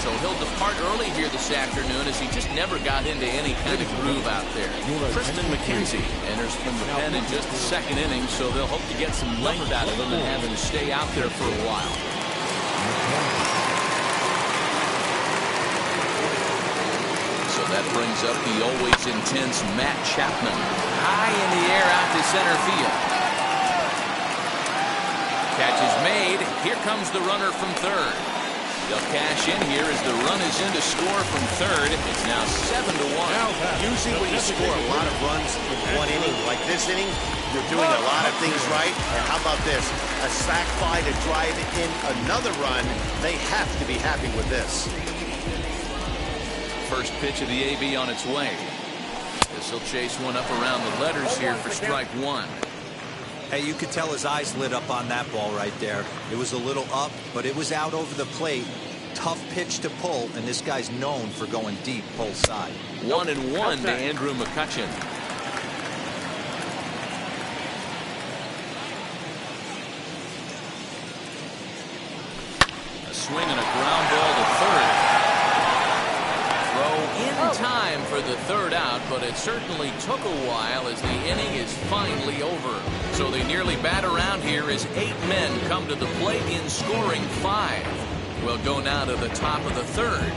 So he'll depart early here this afternoon, as he just never got into any kind of groove out there. Tristan McKenzie enters from the pen in just the second inning, so they'll hope to get some length out of him and have him stay out there for a while. So that brings up the always intense Matt Chapman. High in the air out to center field. Catch is made. Here comes the runner from third. They'll cash in here as the run is in to score from third. It's now 7-1. Usually when you score a lot of runs in one inning, like this inning, you're doing a lot of things right. And how about this? A sac fly to drive in another run. They have to be happy with this. First pitch of the AB on its way. This will chase one up around the letters here for strike one. Hey, you could tell his eyes lit up on that ball right there. It was a little up, but it was out over the plate. Tough pitch to pull, and this guy's known for going deep, pull side. 1-1 to Andrew McCutchen. A swing and a ground ball to third. Throw in time for the third out, but it certainly took a while as the inning is finally over. So they nearly bat around here as 8 men come to the plate in scoring 5. We'll go now to the top of the third.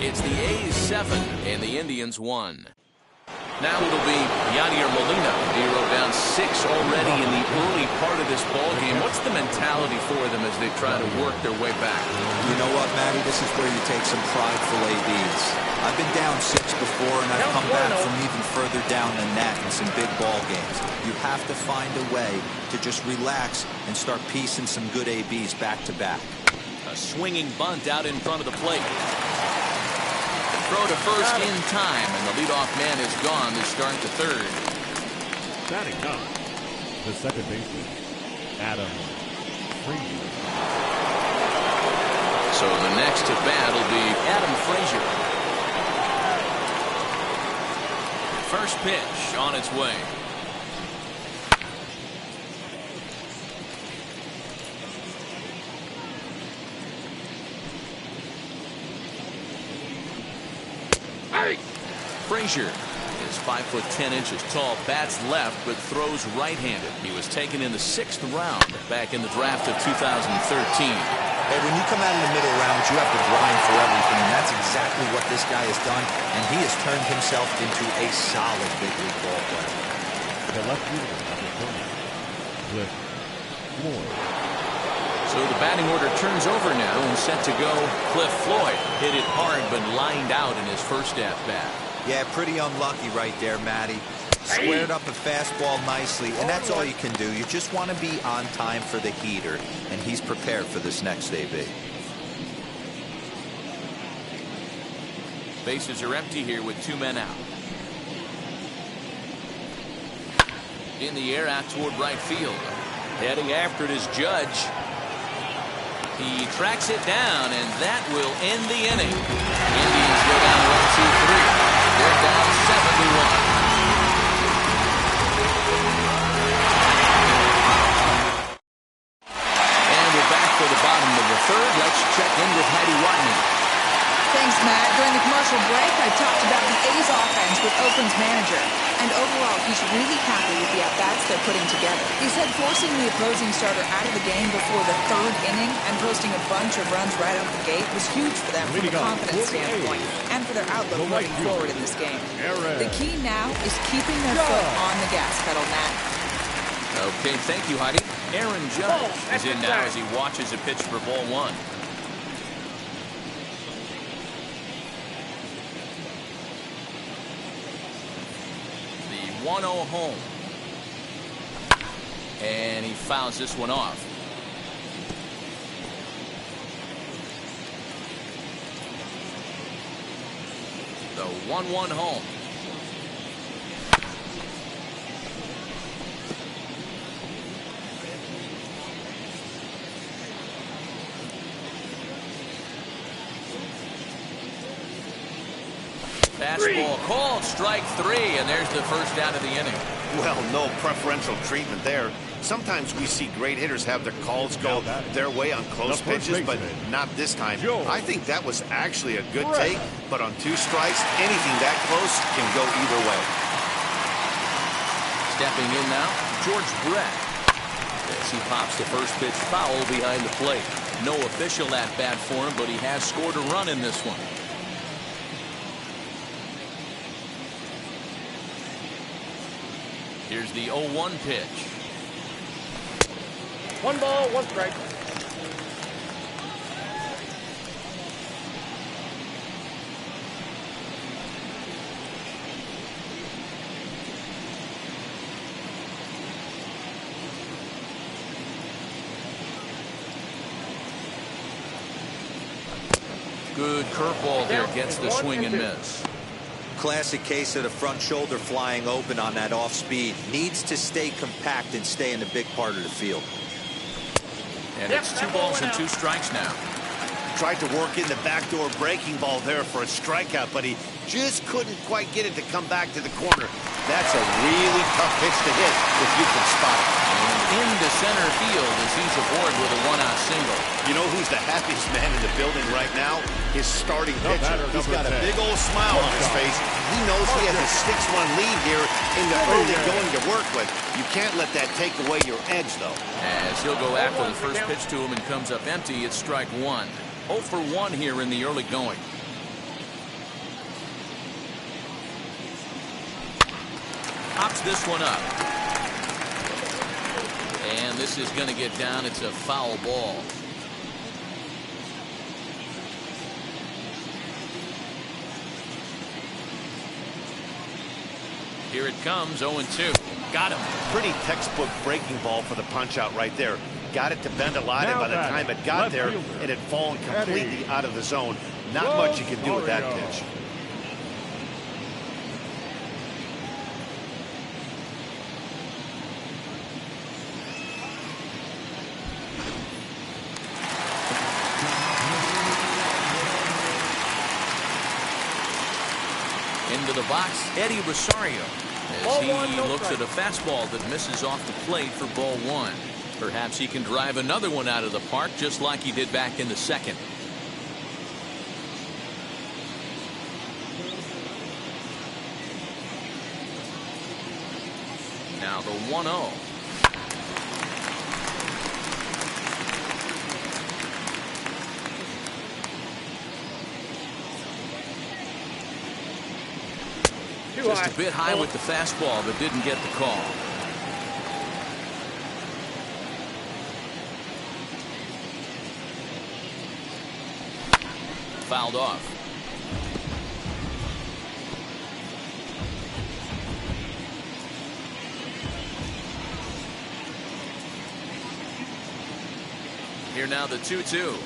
It's the A's 7 and the Indians 1. Now it'll be Yadier Molina. He wrote down 6 already in the early part of this ball game. What's the mentality for them as they try to work their way back? You know what, Matty? This is where you take some prideful ABs. I've been down 6 before, and I've come back from even further down than that in some big ball games. You have to find a way to just relax and start piecing some good ABs back to back. A swinging bunt out in front of the plate. Throw to first in time, and the leadoff man is gone to start the third. Batting up, the second baseman, Adam Frazier. So the next to bat will be Adam Frazier. First pitch on its way. Frazier is 5'10" tall, bats left, but throws right-handed. He was taken in the 6th round back in the draft of 2013. Hey, when you come out in the middle rounds, you have to grind for everything, and that's exactly what this guy has done, and he has turned himself into a solid big league ball player. The left fielder of the corner, Cliff Floyd. So the batting order turns over now, and set to go Cliff Floyd. Hit it hard, but lined out in his first at-bat. Yeah, pretty unlucky right there, Matty. Squared up a fastball nicely, and that's all you can do. You just want to be on time for the heater, and he's prepared for this next AB. Bases are empty here with 2 men out. In the air out toward right field. Heading after it is Judge. He tracks it down, and that will end the inning. Indians go down 1-2-3. They're down 7-1. And we're back for the bottom of the third. Let's check in with Heidi Watney. Thanks, Matt. During the commercial break, I talked about the A's offense with Oakland's manager. And overall, he's really happy with the at-bats they're putting together. He said forcing the opposing starter out of the game before the third inning and posting a bunch of runs right out the gate was huge for them from a confidence standpoint and for their outlook moving forward in this game. The key now is keeping their foot on the gas pedal, Matt. Okay, thank you, Heidi. Aaron Judge is in now as he watches a pitch for ball one. The 1-0 home. And he fouls this one off. The 1-1 home. Fastball called, strike three, and there's the first out of the inning. Well, no preferential treatment there. Sometimes we see great hitters have their calls go their way on close pitches, but not this time. I think that was actually a good take, but on 2 strikes, anything that close can go either way. Stepping in now, George Brett. As he pops the first pitch foul behind the plate. No official at bat for him, but he has scored a run in this one. Here's the 0-1 pitch. 1 ball, 1 strike. Good curveball there, gets the swing and miss. Classic case of the front shoulder flying open on that off speed. Needs to stay compact and stay in the big part of the field. And it's 2 balls and 2 strikes now. Tried to work in the backdoor breaking ball there for a strikeout, but he just couldn't quite get it to come back to the corner. That's a really tough pitch to hit if you can spot it. And into center field as he's aboard with a 1-out single. You know who's the happiest man in the building right now? His starting pitcher. He's got a big old smile on his face. He knows he has a 6-1 lead here in the early going to work with. You can't let that take away your edge, though. As he'll go after the first pitch to him and comes up empty, it's strike 1. 0 for 1 here in the early going. Pops this one up. And this is going to get down. It's a foul ball. Here it comes, 0-2. Got him. Pretty textbook breaking ball for the punch out right there. Got it to bend a lot, and by the time it got there, it had fallen completely out of the zone. Not much you can do with that pitch. Into the box, Eddie Rosario, as he looks at a fastball that misses off the plate for ball 1. Perhaps he can drive another one out of the park just like he did back in the second. Now the 1-0. Just a bit high with the fastball, but didn't get the call. Fouled off. Here now the 2-2.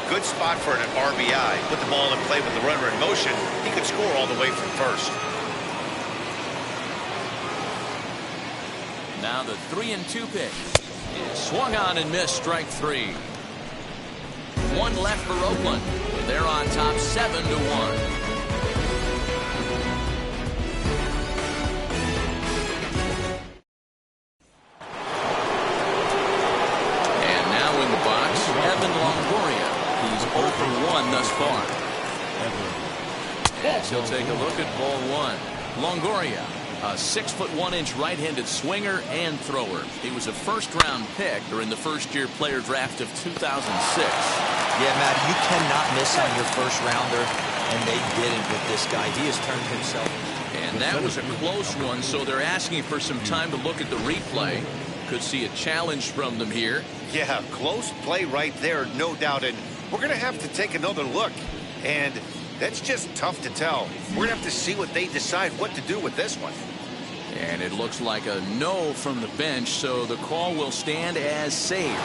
Good spot for an RBI. Put the ball in play with the runner in motion. He could score all the way from first. Now the 3-2 pitch is swung on and missed, strike 3. 1 left for Oakland. They're on top 7-1. Longoria. He's 0 for 1 thus far. And he'll take a look at ball 1. Longoria, a 6'1" right-handed swinger and thrower. He was a first-round pick during the first-year player draft of 2006. Yeah, Matt, you cannot miss on your first rounder, and they didn't with this guy. He has turned himself. And that was a close one, so they're asking for some time to look at the replay. Could see a challenge from them here. Yeah, close play right there, no doubt. And we're going to have to take another look. And that's just tough to tell. We're going to have to see what they decide what to do with this one. And it looks like a no from the bench, so the call will stand as safe.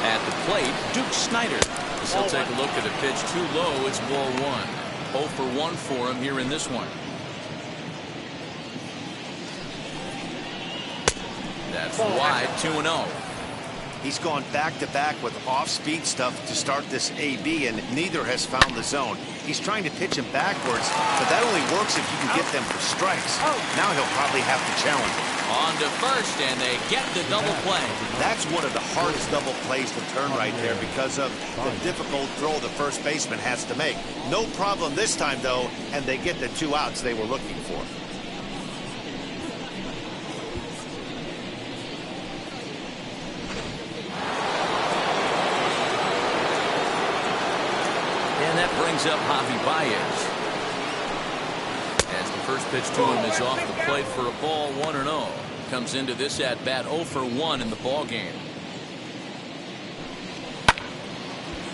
At the plate, Duke Snyder. He'll take a look at a pitch too low. It's ball 1. 0 for 1 for him here in this one. That's wide, 2-0. He's gone back-to-back with off-speed stuff to start this AB, and neither has found the zone. He's trying to pitch him backwards, but that only works if you can get them for strikes. Now he'll probably have to challenge him. On to first, and they get the double play. That's one of the hardest double plays to turn right there because of the difficult throw the first baseman has to make. No problem this time, though, and they get the 2 outs they were looking for. And that brings up Javi Baez. As the first pitch to him is off the plate for a ball, 1-0. Comes into this at bat 0 for 1 in the ball game.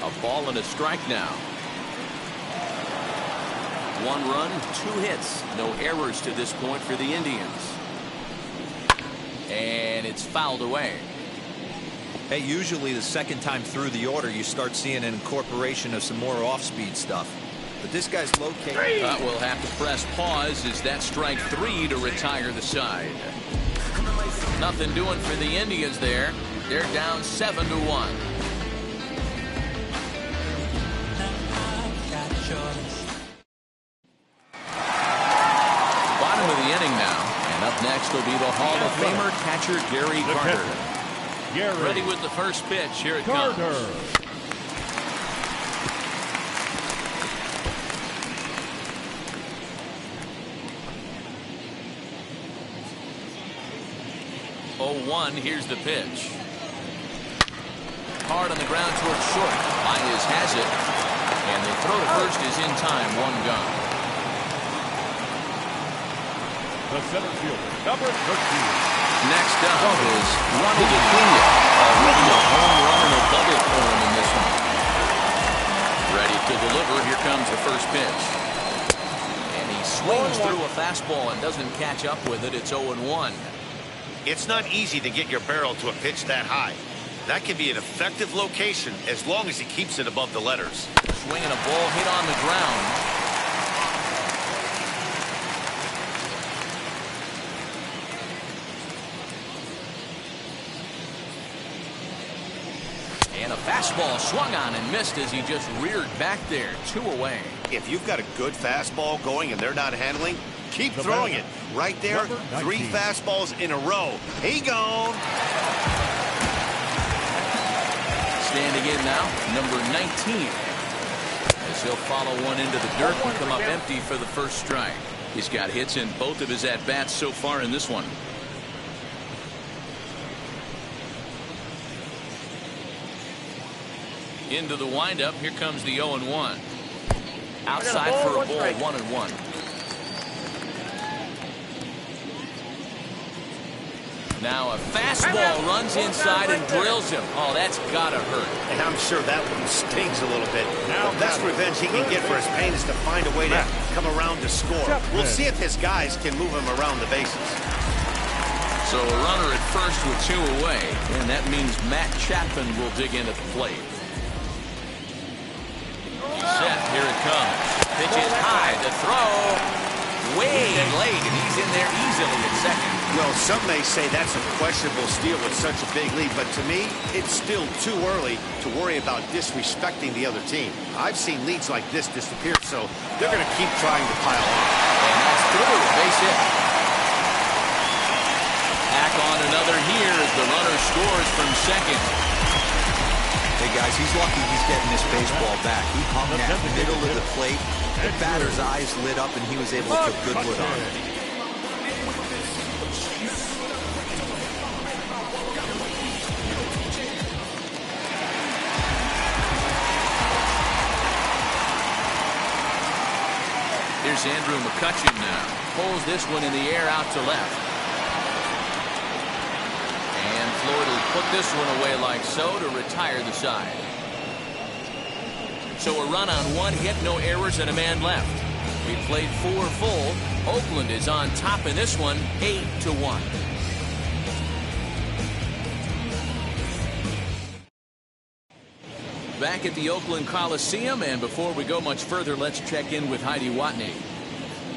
A ball and a strike now. 1 run, 2 hits, no errors to this point for the Indians. And it's fouled away. Hey, usually the second time through the order, you start seeing an incorporation of some more off-speed stuff. But this guy's located. We'll have to press pause as that strike 3 to retire the side. Nothing doing for the Indians there. They're down 7-1. Bottom of the inning now. And up next will be the Hall of Famer catcher Gary Carter. Ready with the first pitch. Here it comes. Here's the pitch. Hard on the ground towards short. Baez has it. And the throw to first is in time. 1 gone. The center fielder, number 13. Next up is Ronald Acuna. Already a home run and a double for him in this one. Ready to deliver. Here comes the first pitch. And he swings through a fastball and doesn't catch up with it. It's 0-1. It's not easy to get your barrel to a pitch that high. That can be an effective location as long as he keeps it above the letters. Swinging a ball hit on the ground. And a fastball swung on and missed as he just reared back there. 2 away. If you've got a good fastball going and they're not handling, keep throwing it. Right there, 3 fastballs in a row. He gone. Standing in now, number 19. As he'll follow one into the dirt and come up empty for the first strike. He's got hits in both of his at-bats so far in this one. Into the windup. Here comes the 0-1. Outside for a ball, 1-1. Now a fastball runs inside and drills him. Oh, that's gotta hurt. And I'm sure that one stings a little bit. The best revenge he can get for his pain is to find a way to come around to score. We'll see if his guys can move him around the bases. So a runner at first with 2 away, and that means Matt Chapman will dig in at the plate. He's set. Here it comes. Pitch is high. The throw way late, and he's in there easily at second. Well, some may say that's a questionable steal with such a big lead, but to me, it's still too early to worry about disrespecting the other team. I've seen leads like this disappear, so they're going to keep trying to pile on. And that's through. Base hit. Back on here as the runner scores from second. Hey, guys, he's lucky he's getting this baseball back. He hung that middle of the plate. The batter's eyes lit up, and he was able to put good wood on it. Here's Andrew McCutcheon now. Pulls this one in the air out to left. And Floyd will put this one away like so to retire the side. So a run on one hit, no errors, and a man left. We played 4 full. Oakland is on top in this one, 8-1. Back at the Oakland Coliseum, and before we go much further, let's check in with Heidi Watney.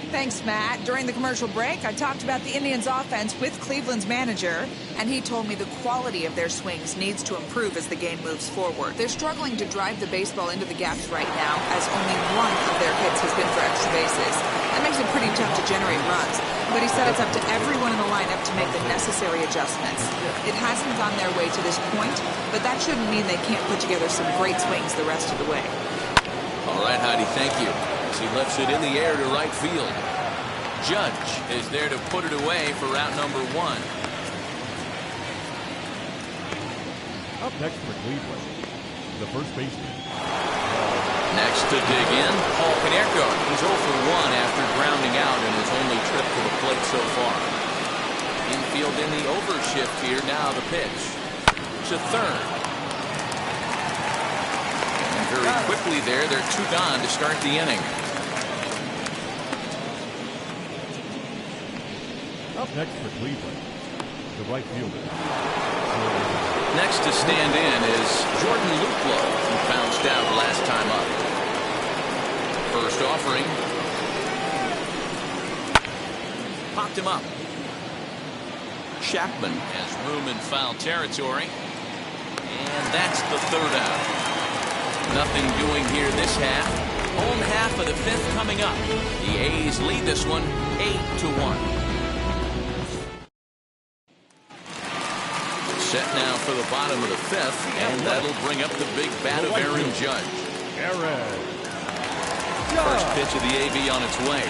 Thanks, Matt. During the commercial break, I talked about the Indians' offense with Cleveland's manager, and he told me the quality of their swings needs to improve as the game moves forward. They're struggling to drive the baseball into the gaps right now, as only one of their hits has been for extra bases. That makes it pretty tough to generate runs, but he said it's up to everyone in the lineup to make the necessary adjustments. It hasn't gone their way to this point, but that shouldn't mean they can't put together some great swings the rest of the way. All right, Heidi, thank you. As he lifts it in the air to right field. Judge is there to put it away for route number 1. Up next for Cleveland, the first baseman. Next to dig in, Paul Konerko. He's 0 for 1 after grounding out in his only trip to the plate so far. Infield in the overshift here. Now the pitch to third. And very quickly there, they're 2 gone to start the inning. Up next for Cleveland, the right fielder. Next to stand in is Jordan Luplow, who bounced out last time up. First offering. Popped him up. Chapman has room in foul territory. And that's the third out. Nothing doing here this half. Home half of the 5th coming up. The A's lead this one 8-1. Set now for the bottom of the 5th, and that'll bring up the big bat of Aaron Judge. First pitch of the AV on its way.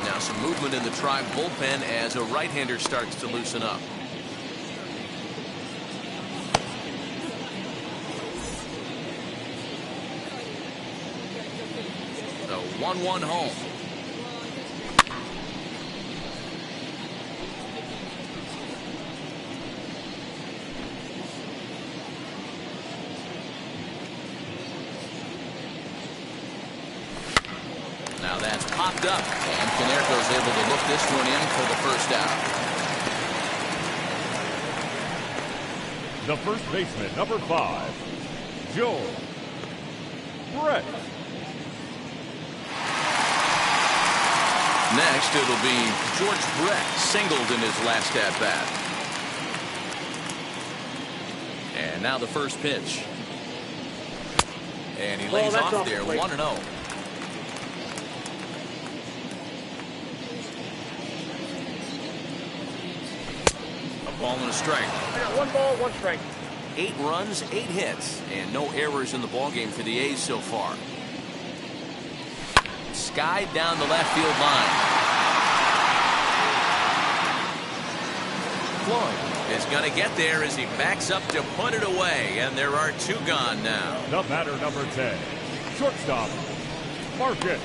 Now some movement in the Tribe bullpen as a right-hander starts to loosen up. The 1-1 home. Now that's popped up, and Konerko's able to look this one in for the first out. The first baseman, number 5, Joe Brett. Next, it'll be George Brett, singled in his last at-bat. And now the first pitch. And he lays off there, 1-0. A ball and a strike. I got 1 ball, 1 strike. 8 runs, 8 hits, and no errors in the ballgame for the A's so far. Skied down the left field line. Floyd is going to get there as he backs up to put it away, and there are 2 gone now. The batter, number 10, shortstop, Marcus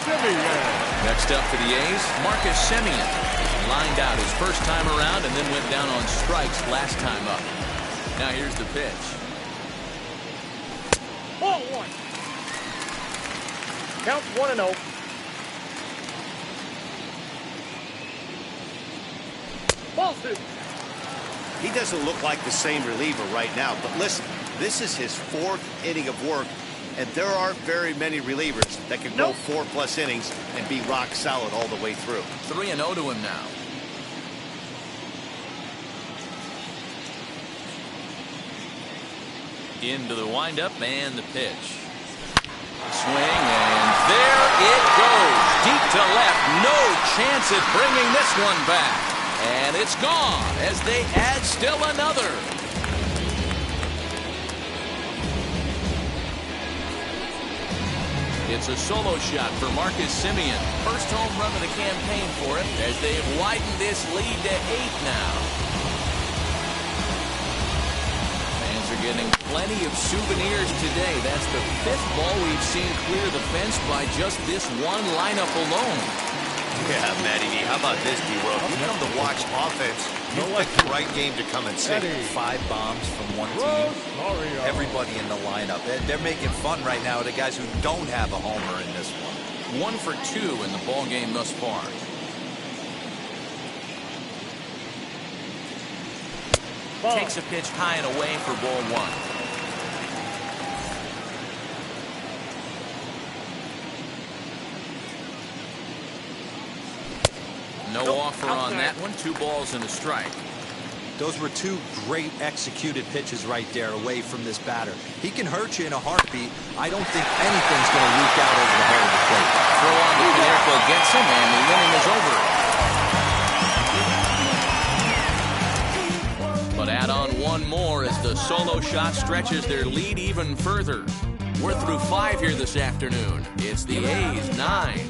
Semien. Next up for the A's, Marcus Semien. Lined out his first time around and then went down on strikes last time up. Now here's the pitch. Ball 1. Count 1-0. Ball 2. He doesn't look like the same reliever right now, but listen, this is his 4th inning of work, and there aren't very many relievers that can go 4+ innings and be rock solid all the way through. 3-0 to him now. Into the windup and the pitch. Swing, and there it goes. Deep to left. No chance at bringing this one back. And it's gone as they add still another. It's a solo shot for Marcus Semien. First home run of the campaign for him as they've widened this lead to 8 now. Fans are getting plenty of souvenirs today. That's the 5th ball we've seen clear the fence by just this one lineup alone. Yeah, Matty D, how about this, D-World? You come to watch offense, you pick the right game to come and see. 5 bombs from one team. Everybody in the lineup. They're making fun right now of the guys who don't have a homer in this one. 1 for 2 in the ball game thus far. Takes a pitch high and away for ball 1. No offer on that one. 2 balls and a strike. Those were 2 great executed pitches right there away from this batter. He can hurt you in a heartbeat. I don't think anything's going to leak out over the head of the plate. Throw on to Canerco gets him, and the inning is over. But add on 1 more as the solo shot stretches their lead even further. We're through 5 here this afternoon. It's the A's 9.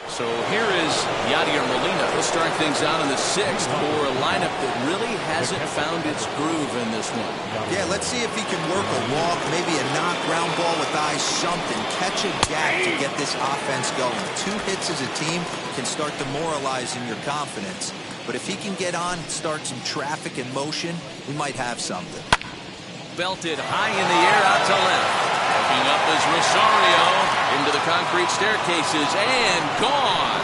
So here is Yadier Molina. He'll start things out in the 6th for a lineup that really hasn't found its groove in this one. Yeah, let's see if he can work a walk, maybe a knock, ground ball with eyes, something. Catch a gap to get this offense going. 2 hits as a team can start demoralizing your confidence. But if he can get on, start some traffic in motion, we might have something. Belted high in the air out to left. Looking up is Rosario into the concrete staircases and gone.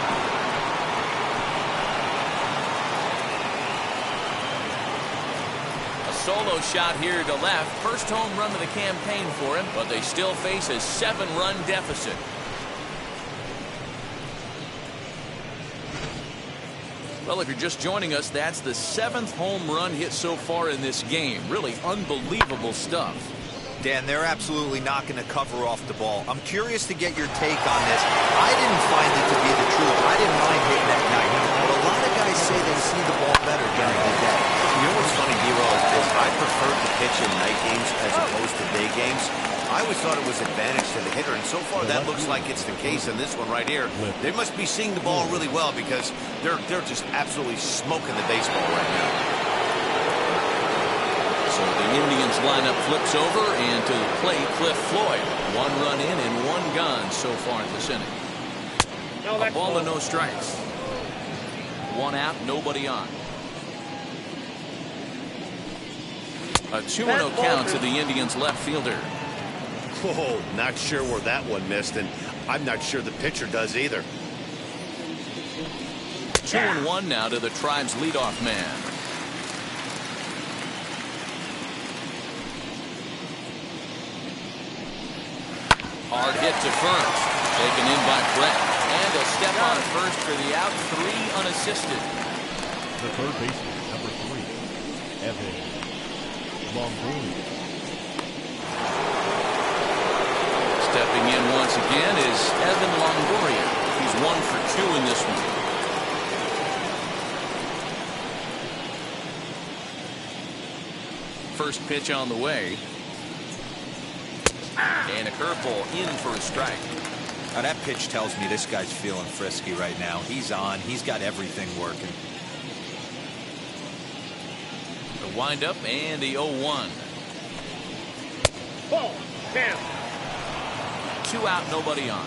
A solo shot here to left. First home run of the campaign for him, but they still face a 7-run deficit. Well, if you're just joining us, that's the 7th home run hit so far in this game. Really unbelievable stuff. Dan, they're absolutely not going to cover off the ball. I'm curious to get your take on this. I didn't find it to be the truth. I didn't mind hitting at night. But a lot of guys say they see the ball better during the day. You know what's funny, D-Roll, is I prefer to pitch in night games as opposed to day games. I always thought it was advantage to the hitter, and so far that looks like it's the case in this one right here. They must be seeing the ball really well because they're just absolutely smoking the baseball right now. So the Indians lineup flips over, and to the plate, Cliff Floyd. 1 run in and 1 gone so far in this inning. A ball and no strikes. 1 out, nobody on. A 2-0 count to the Indians left fielder. Oh, not sure where that one missed, and I'm not sure the pitcher does either. 2-1 now to the Tribe's leadoff man. Hard hit to first. Taken in by Brett. And a step on first for the out. 3 unassisted. The third baseman, number 3, Evan Longoria. Stepping in once again is Evan Longoria. He's 1 for 2 in this one. First pitch on the way. And a curveball in for a strike. Now that pitch tells me this guy's feeling frisky right now. He's on. He's got everything working. The windup and the 0-1. Ball. 10. 2 out, nobody on.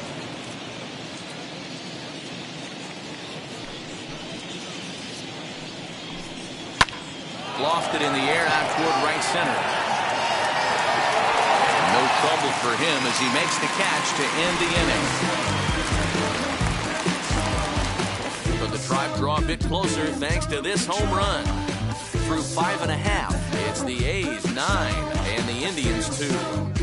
Lofted in the air out toward right center. No trouble for him as he makes the catch to end the inning. But the Tribe draw a bit closer thanks to this home run. Through 5.5, it's the A's 9 and the Indians 2.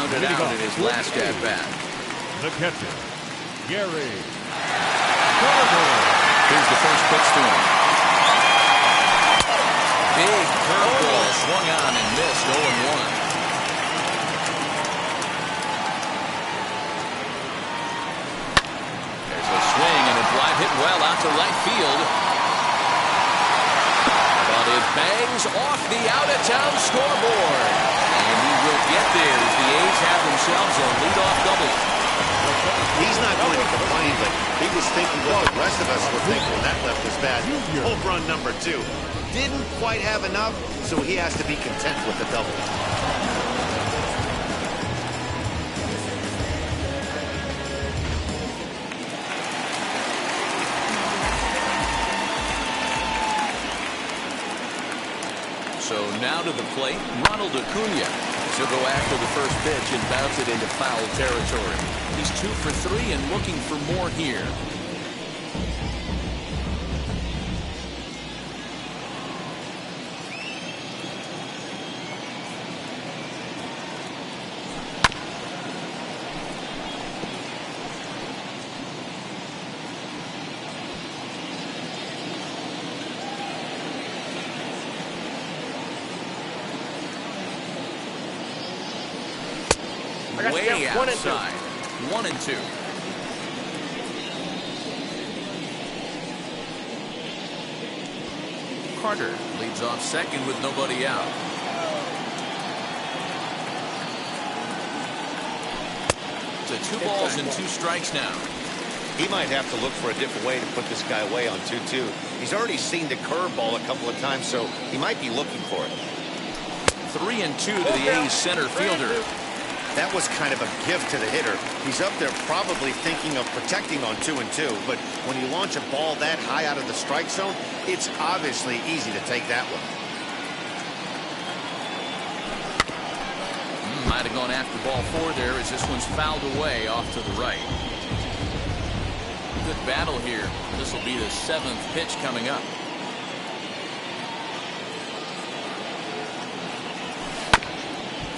grounded out in his last at bat. The catcher, Gary. Here's the first pitch to him. Big curveball swung on and missed 0-1. There's a swing and a drive hit well out to right field. But it bangs off the out-of-town scoreboard. And he will get there as the A's have themselves a leadoff double. He's not going to complain, but he was thinking what the rest of us were thinking when that left his bat. Home run number 2. Didn't quite have enough, so he has to be content with the double. So now to the plate, Ronald Acuna. He'll go after the first pitch and bounce it into foul territory. He's 2 for 3 and looking for more here. Way outside. 1-2. Carter leads off second with nobody out. It's a 2 balls and 2 strikes now. He might have to look for a different way to put this guy away on 2-2. He's already seen the curveball a couple of times, so he might be looking for it. 3-2 to the A's center fielder. That was kind of a gift to the hitter. He's up there probably thinking of protecting on 2-2, but when you launch a ball that high out of the strike zone, it's obviously easy to take that one. Might have gone after ball 4 there as this one's fouled away off to the right. Good battle here. This will be the 7th pitch coming up.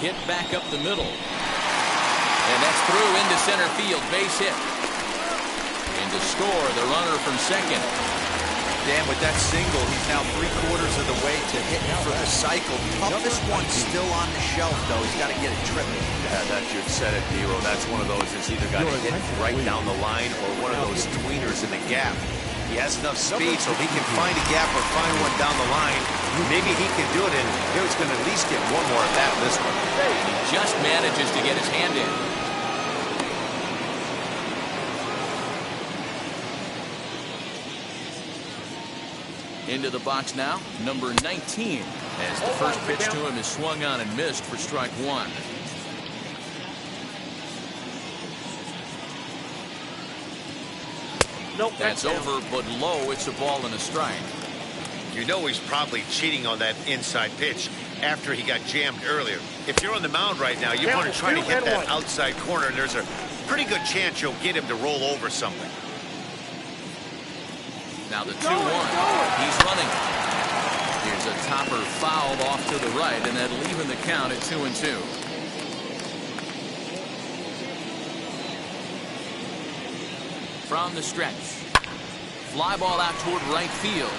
Hit back up the middle. And that's through into center field. Base hit. And to score, the runner from second. Dan, with that single, he's now 3/4 of the way to hitting for the cycle. Toughest one still on the shelf, though. He's got to get it tripping. Yeah, that you've said it, Nero. That's one of those that's either got to hit right down the line or one of those tweeners in the gap. He has enough speed so he can find a gap or find one down the line. Maybe he can do it, and he's going to at least get one more at bat in this one. And he just manages to get his hand in. Into the box now, number 19, as the first pitch to him is swung on and missed for strike 1. Nope, that's over, but low. It's a ball and a strike. You know he's probably cheating on that inside pitch after he got jammed earlier. If you're on the mound right now, you want to try to hit that outside corner, and there's a pretty good chance you'll get him to roll over something. Now the 2-1. He's running. Here's a topper fouled off to the right, and that'll even the count at 2-2. From the stretch. Fly ball out toward right field.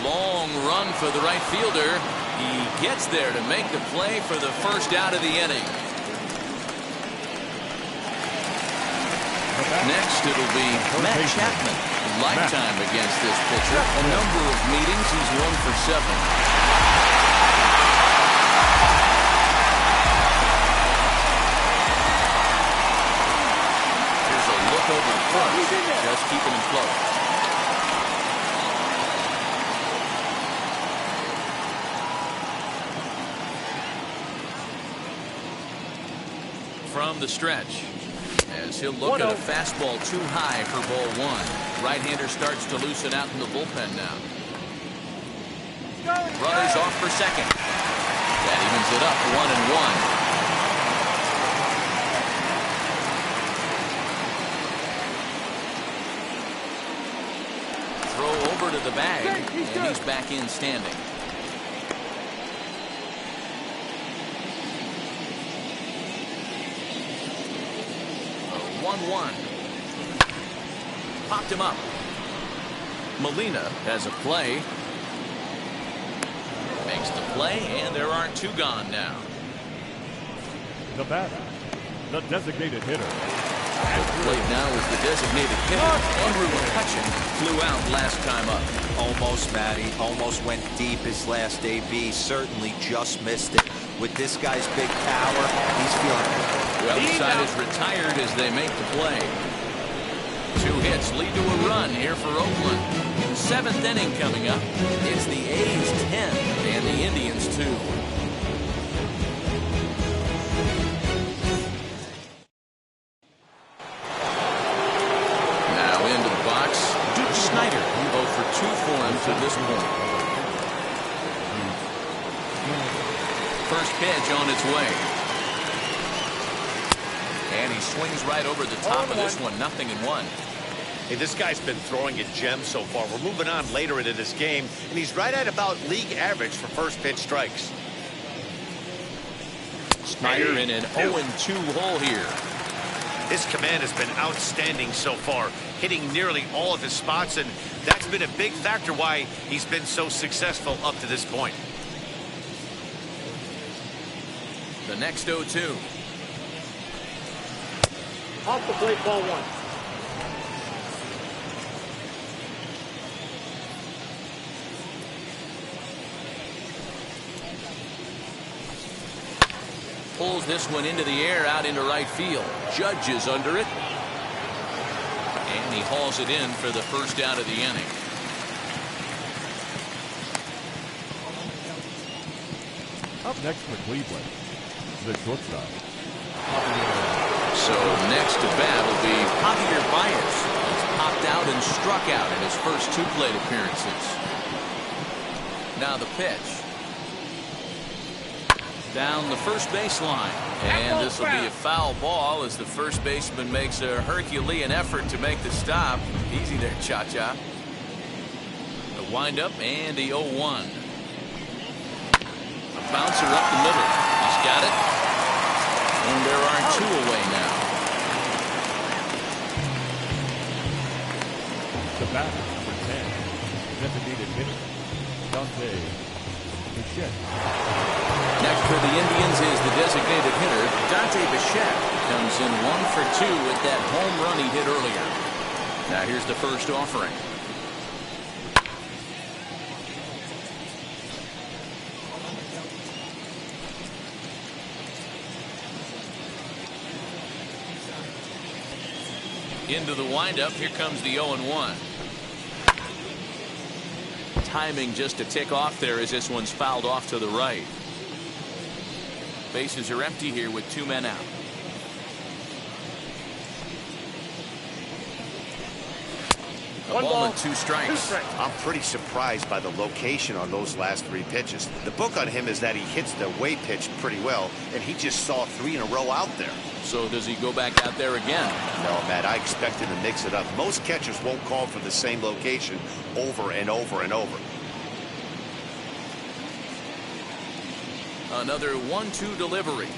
Long run for the right fielder. He gets there to make the play for the first out of the inning. Next, it'll be Matt Chapman. Lifetime against this pitcher. A number of meetings. He's 1 for 7. Here's a look over the front. Just keeping him close. From the stretch. As he'll look at a fastball too high for ball 1. Right-hander starts to loosen out in the bullpen now. Runners off for second. That evens it up 1-1. Throw over to the bag, and he's back in standing. on one. Popped him up. Molina has a play. Makes the play, and there are two gone now. The batter, the designated hitter. Plate now is the designated hitter. Andrew McCutcheon flew out last time up. Almost, Matty. Almost went deep his last AB. Certainly just missed it. With this guy's big power, he's feeling it. Well, the side is retired as they make the play. 2 hits lead to a run here for Oakland. 7th inning coming up. It's the A's 10 and the Indians 2. Now into the box, Duke Snyder. 0 for 2 for him to this point. First pitch on its way. And he swings right over the top of this one. 0-1. Hey, this guy's been throwing at gems so far. We're moving on later into this game, and he's right at about league average for first pitch strikes. Snyder in an 0-2 hole here. His command has been outstanding so far, hitting nearly all of his spots, and that's been a big factor why he's been so successful up to this point. The next 0-2. Off the plate, ball 1. Pulls this one into the air out into right field. Judge is under it. And he hauls it in for the first out of the inning. Up next for Cleveland, the shortstop. So next to bat will be Javier Baez. He's popped out and struck out in his first 2 plate appearances. Now the pitch. Down the first baseline. And this will be a foul ball as the first baseman makes a Herculean effort to make the stop. Easy there, Cha-Cha. The windup and the 0-1. A bouncer up the middle. He's got it. And there are 2 away now. The batter, number 10, designated hitter, Dante Bichette. Next for the Indians is the designated hitter, Dante Bichette. Comes in 1 for 2 with that home run he hit earlier. Now here's the first offering. Into the windup. Here comes the 0-1. Timing just a tick off there as this one's fouled off to the right. Bases are empty here with 2 men out. A ball and 2 strikes. I'm pretty surprised by the location on those last 3 pitches. The book on him is that he hits the away pitch pretty well, and he just saw 3 in a row out there. So does he go back out there again? No, Matt, I expect him to mix it up. Most catchers won't call for the same location over and over and over. Another 1-2 delivery.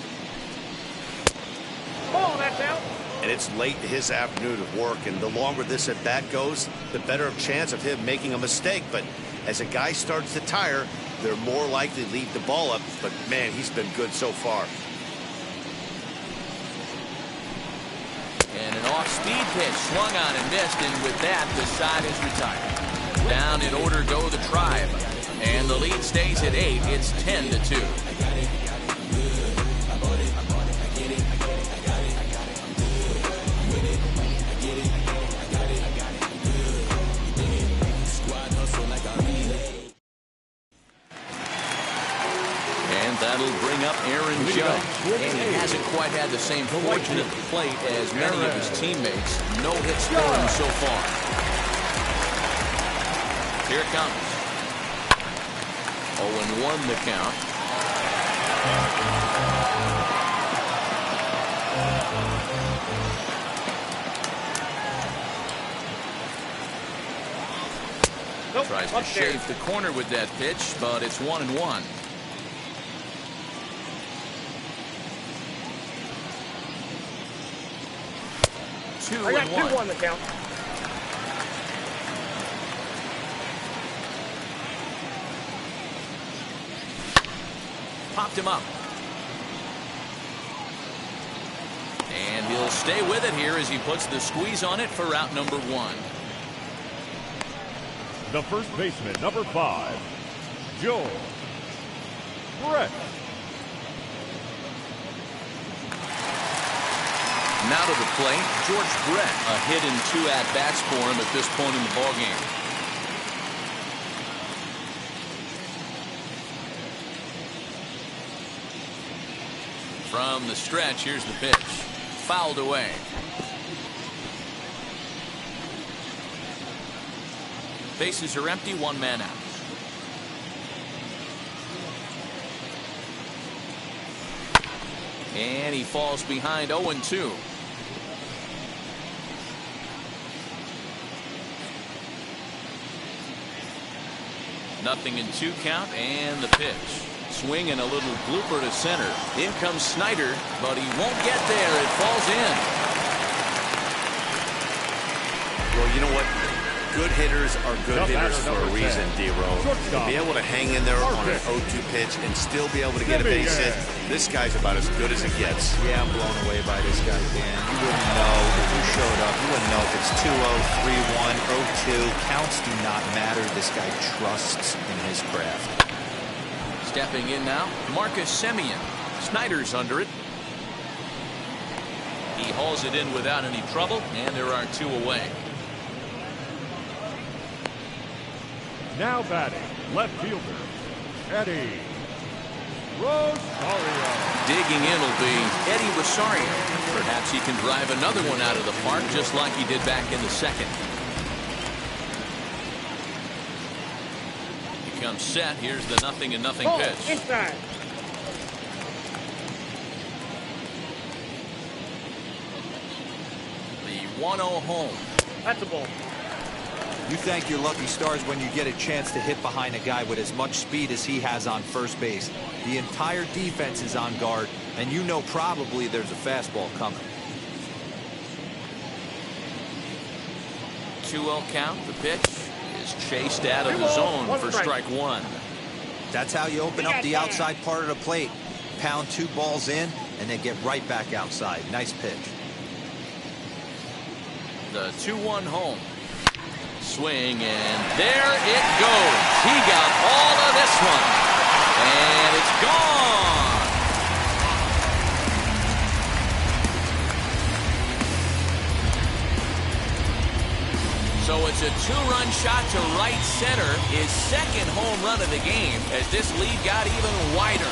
Ball, that's out. And it's late in his afternoon of work, and the longer this at bat goes, the better chance of him making a mistake. But as a guy starts to tire, they're more likely to leave the ball up. But man, he's been good so far. And an off-speed pitch swung on and missed, and with that, the side is retired. Down in order go the Tribe, and the lead stays at 8. It's 10-2. That'll bring up Aaron Judge. And he hasn't quite had the same fortune at the plate as many of his teammates. No hits for him so far. Here it comes. 0-1 the count. Tries to shave the corner with that pitch, but it's 1-1. 2-1. I got 2-1 the count. Popped him up. And he'll stay with it here as he puts the squeeze on it for out number 1. The first baseman, number 5, Joe Brett. Now to the plate, George Brett. A hit and 2 at-bats for him at this point in the ballgame. From the stretch, here's the pitch. Fouled away. Bases are empty, 1 man out. And he falls behind 0-2. Nothing in 2 count, and the pitch. Swing and a little blooper to center. In comes Snyder, but he won't get there. It falls in. Well, you know what? Good hitters are good hitters for a reason, D-Row. To be able to hang in there on an 0-2 pitch and still be able to get a base hit, this guy's about as good as it gets. Yeah, I'm blown away by this guy, Dan. You wouldn't know if you showed up. You wouldn't know if it's 2-0, 3-1, 0-2. Counts do not matter. This guy trusts in his craft. Stepping in now, Marcus Semien. Snyder's under it. He hauls it in without any trouble, and there are 2 away. Now batting, left fielder, Eddie Rosario. Digging in will be Eddie Rosario. Perhaps he can drive another one out of the park just like he did back in the second. He comes set. Here's the 0-0 pitch. Inside. The 1-0 home. That's a ball. You thank your lucky stars when you get a chance to hit behind a guy with as much speed as he has on first base. The entire defense is on guard, and you know probably there's a fastball coming. 2-0 count. The pitch is chased out of the zone for strike 1. That's how you open up the outside part of the plate. Pound 2 balls in, and then get right back outside. Nice pitch. The 2-1 home. Swing, and there it goes. He got all of this one, and it's gone. So it's a 2-run shot to right center, his second home run of the game, as this lead got even wider.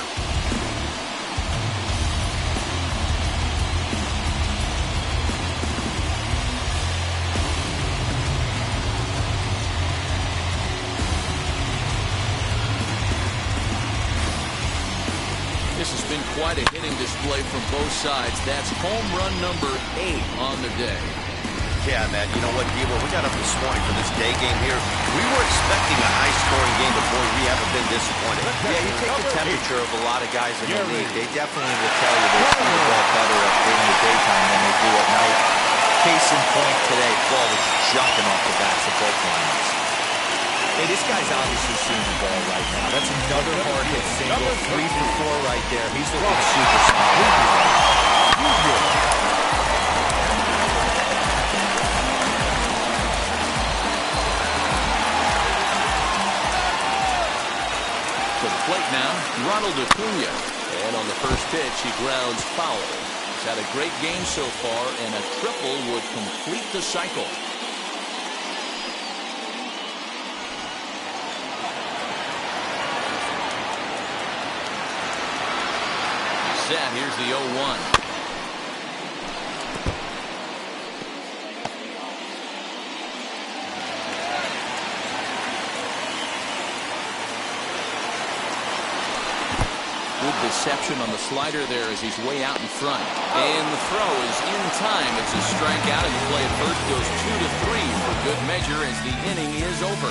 This has been quite a hitting display from both sides. That's home run number 8 on the day. Yeah, man, you know what, D-Row, we got up this morning for this day game here. We were expecting a high-scoring game, but boy, we haven't been disappointed. Yeah, you take the temperature of a lot of guys in the league. They definitely will tell you they see the ball better during the daytime than they do at night. Case in point today, ball was jumping off the bats of both lineups. Hey, this guy's obviously seeing the ball right now. That's another hard hit single. 3 for 4 right there. He's looking super solid. To the plate now, Ronald Acuna. And on the first pitch, he grounds foul. He's had a great game so far, and a triple would complete the cycle. Set. Here's the 0-1. Good deception on the slider there as he's way out in front. And the throw is in time. It's a strikeout, and the play at first goes 2-3 for good measure as the inning is over.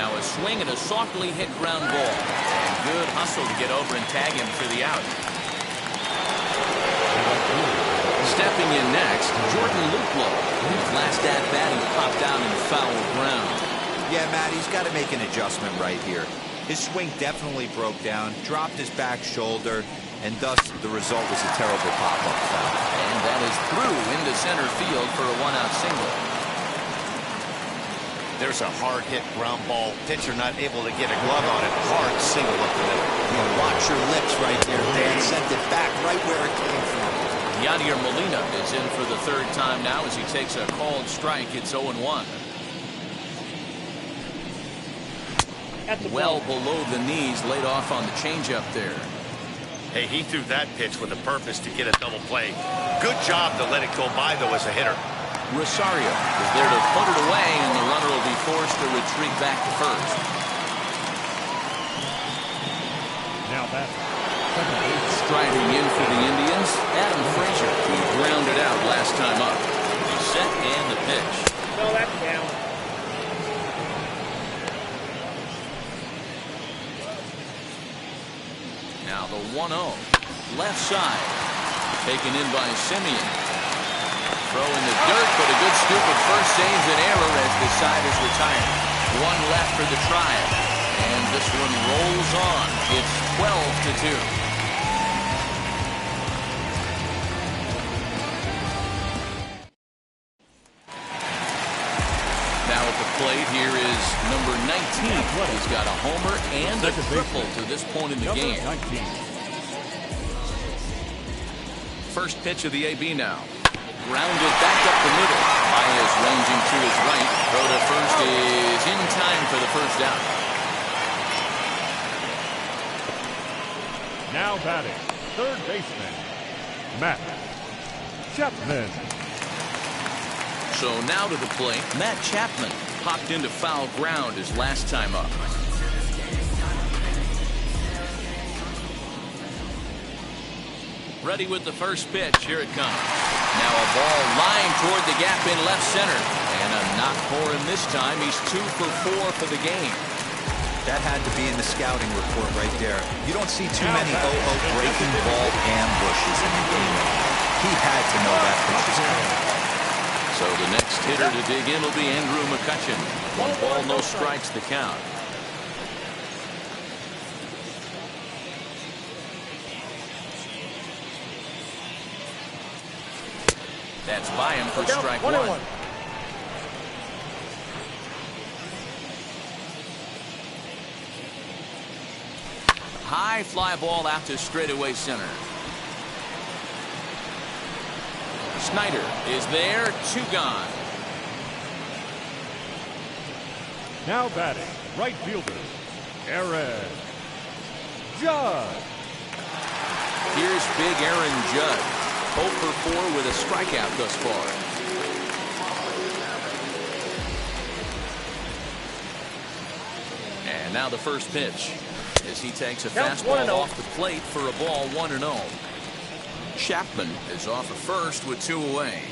Now a swing and a softly hit ground ball. And good hustle to get over and tag him for the out. Stepping in next, Jordan Luplow. His last at-bat, he popped out in foul ground. Yeah, Matt, he's got to make an adjustment right here. His swing definitely broke down, dropped his back shoulder, and thus the result was a terrible pop-up foul. And that is through into center field for a one-out single. There's a hard hit ground ball. Pitcher not able to get a glove on it. Hard single up the middle. Yeah, watch your lips right there, Dan. Sent it back right where it came from. Yadier Molina is in for the third time now as he takes a called strike. It's 0-1. Well below the knees, laid off on the changeup there. Hey, he threw that pitch with a purpose to get a double play. Good job to let it go by, though, as a hitter. Rosario is there to put it away, and the runner will be forced to retreat back to first. Now back. Striding in for the Indians, Adam Frazier, who grounded out last time up. He's set and the pitch. No, that's down. Now the 1-0. Left side. Taken in by Simeon. Throw in the dirt, but a good scoop at first saves an error as the side is retired. One left for the Tribe. And this one rolls on. It's 12-2. Now at the plate, here is number 19. He's got a homer and a triple to this point in the game. First pitch of the AB now. Grounded back up the middle. Baez ranging to his right. Throw to first is in time for the first out. Now batting, third baseman, Matt Chapman. So now to the plate, Matt Chapman popped into foul ground his last time up. Ready with the first pitch. Here it comes. Now a ball lying toward the gap in left center. And a knock for him this time. He's 2 for 4 for the game. That had to be in the scouting report right there. You don't see too many breaking ball ambushes in the game. He had to know that pitch was coming. So the next hitter to dig in will be Andrew McCutchen. 1 ball, no strikes the count. That's by him for strike 1. High fly ball out to straightaway center. Snyder is there, 2 gone. Now batting, right fielder, Aaron Judge. Here's big Aaron Judge. 0 for 4 with a strikeout thus far. And now the first pitch as he takes a fastball off the plate for a ball 1-0. Chapman is off at first with 2 away.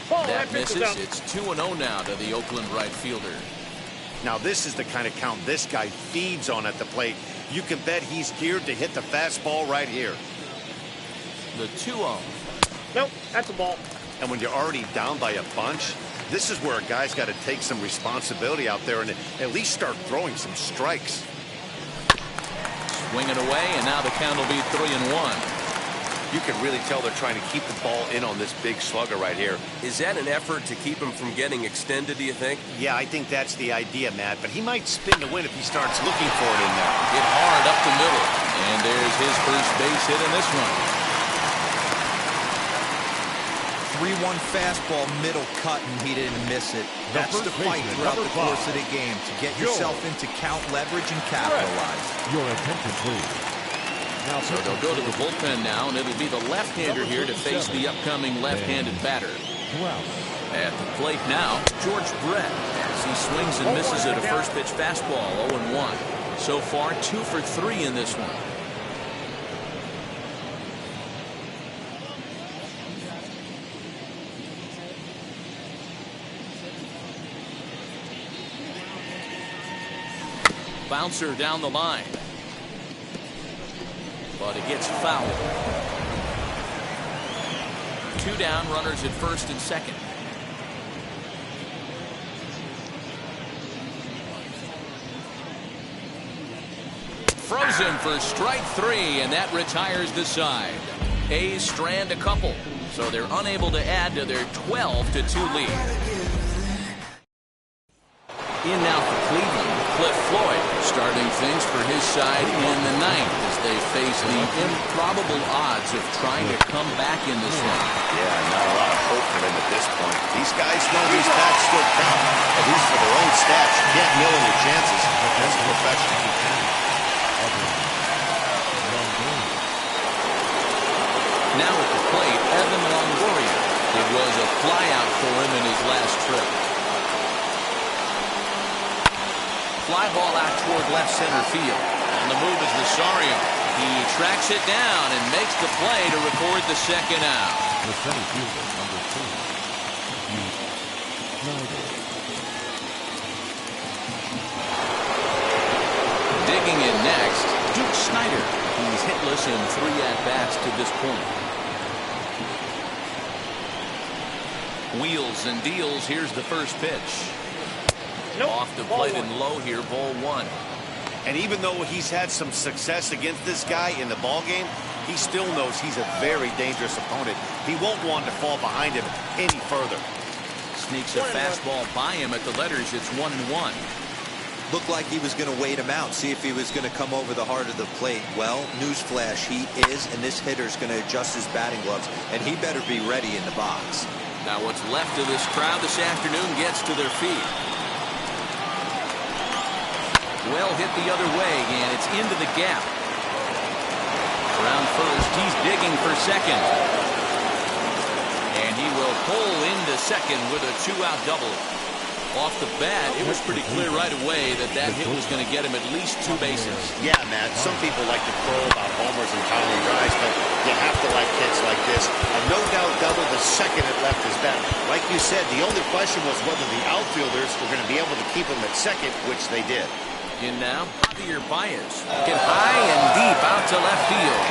That misses. It's 2-0 now to the Oakland right fielder. Now this is the kind of count this guy feeds on at the plate. You can bet he's geared to hit the fastball right here. The 2-0. Nope, that's a ball. And when you're already down by a bunch, this is where a guy's got to take some responsibility out there and at least start throwing some strikes. Swinging away, and now the count will be 3-1. You can really tell they're trying to keep the ball in on this big slugger right here. Is that an effort to keep him from getting extended, do you think? Yeah, I think that's the idea, Matt. But he might spin to win if he starts looking for it in there. Hit hard up the middle. And there's his first base hit in this one. 3-1 fastball, middle cut, and he didn't miss it. That's the fight throughout the course of the game, to get yourself into count leverage and capitalize. Your attention, please. So they'll go to the bullpen now, and it'll be the left-hander here to face the upcoming left-handed batter. At the plate now, George Brett, as he swings and misses at a first-pitch fastball, 0-1. So far, 2 for 3 in this one. Bouncer down the line. But it gets fouled. 2 down, runners at first and second. Frozen for strike 3, and that retires the side. A's strand a couple, so they're unable to add to their 12-2 lead. In now for Cleveland, Cliff Floyd starting things for his side in the 9th as they face the improbable odds of trying to come back in this one. Yeah, not a lot of hope for them at this point. These guys know these bats still count, at least for their own stats. You can't mill in your chances. That's professional. Now at the plate, Evan Longoria. It was a flyout for him in his last trip. Fly ball out toward left center field. On the move is Rosario. He tracks it down and makes the play to record the second out. The center fielder, number 2. Digging in next, Duke Snyder. He's hitless in 3 at-bats to this point. Wheels and deals. Here's the first pitch. Nope. Off the plate and low here, ball 1. And even though he's had some success against this guy in the ball game, he still knows he's a very dangerous opponent. He won't want to fall behind him any further. Sneaks a fastball by him at the letters. It's 1-1. Looked like he was going to wait him out, see if he was going to come over the heart of the plate. Well, newsflash, he is, and this hitter's going to adjust his batting gloves, and he better be ready in the box. Now what's left of this crowd this afternoon gets to their feet. Well hit the other way, and it's into the gap. Around first, he's digging for second. And he will pull into second with a 2-out double. Off the bat, it was pretty clear right away that that hit was going to get him at least 2 bases. Yeah, Matt, some people like to crow about homers and tying drives, but you have to like hits like this. A no-doubt double the second it left his bat. Like you said, the only question was whether the outfielders were going to be able to keep him at second, which they did. In now, Javier Baez. Get high and deep out to left field.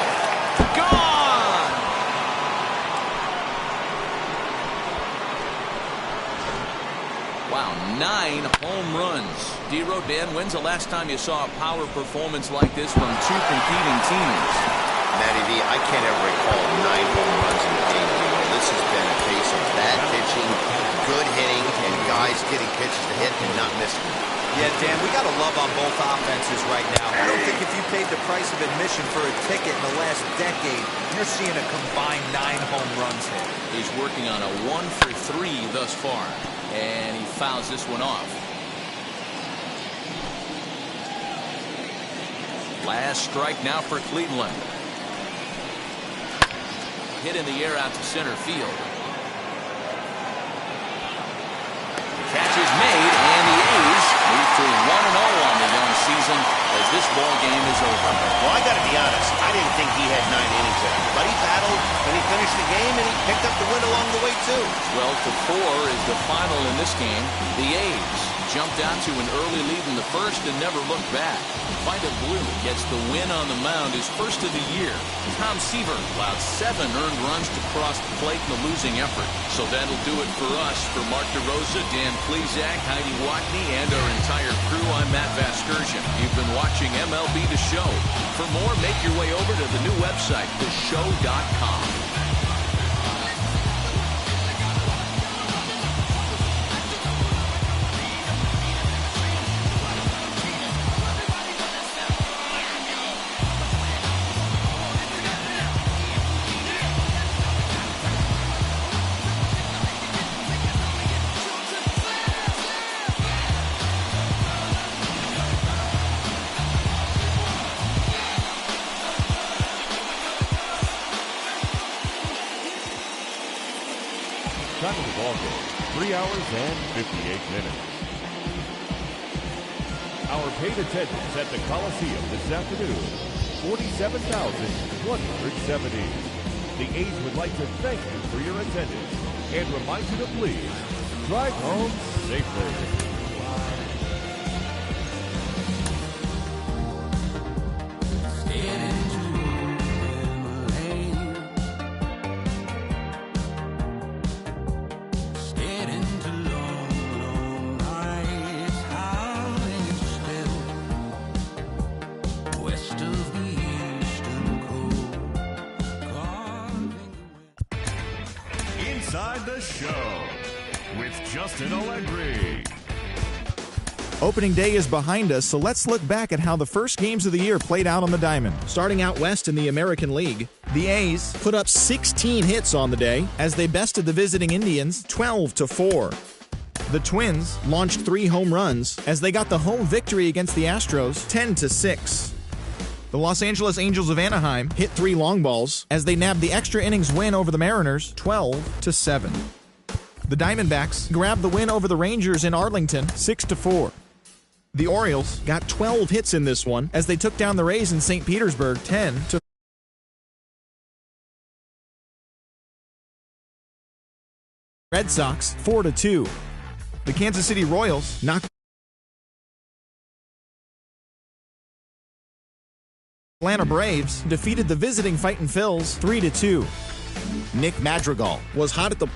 Gone! Wow, 9 home runs. D-Row, Dan, when's the last time you saw a power performance like this from 2 competing teams? Matty V, I can't ever recall 9 home runs in the game. This has been a case of bad pitching, good hitting, and guys getting pitches to hit and not missing them. Yeah, Dan, we got to love on both offenses right now. I don't think if you paid the price of admission for a ticket in the last decade, you're seeing a combined 9 home runs hit. He's working on a 1 for 3 thus far, and he fouls this one off. Last strike now for Cleveland. Hit in the air out to center field. The catch is made, and the A's move to 1-0 on the young season as this ball game is over. Well, I got to be honest, I didn't think he had 9 innings in him, but he battled and he finished the game and he picked up the win along the way too. 12-4 is the final in this game. The A's jumped out to an early lead in the first and never looked back. Vida Blue gets the win on the mound, his first of the year. Tom Seaver allowed 7 earned runs to cross the plate in the losing effort. So that'll do it for us. For Mark DeRosa, Dan Plesac, Heidi Watney, and our entire crew, I'm Matt Vasgersian. You've been watching MLB The Show. For more, make your way over to the new website, theshow.com. Time of the ball game, 3 hours and 58 minutes. Our paid attendance at the Coliseum this afternoon, 47,170. The A's would like to thank you for your attendance and remind you to please drive home safely. show with Justin Allegri. Opening day is behind us, so let's look back at how the first games of the year played out on the diamond. Starting out west in the American League, the A's put up 16 hits on the day as they bested the visiting Indians 12-4. The Twins launched 3 home runs as they got the home victory against the Astros 10-6. The Los Angeles Angels of Anaheim hit 3 long balls as they nabbed the extra innings win over the Mariners 12-7. The Diamondbacks grabbed the win over the Rangers in Arlington 6-4. The Orioles got 12 hits in this one as they took down the Rays in St. Petersburg 10-4. Red Sox 4-2. The Kansas City Royals knocked Atlanta Braves defeated the visiting Fightin' Phils 3-2. Nick Madrigal was hot at the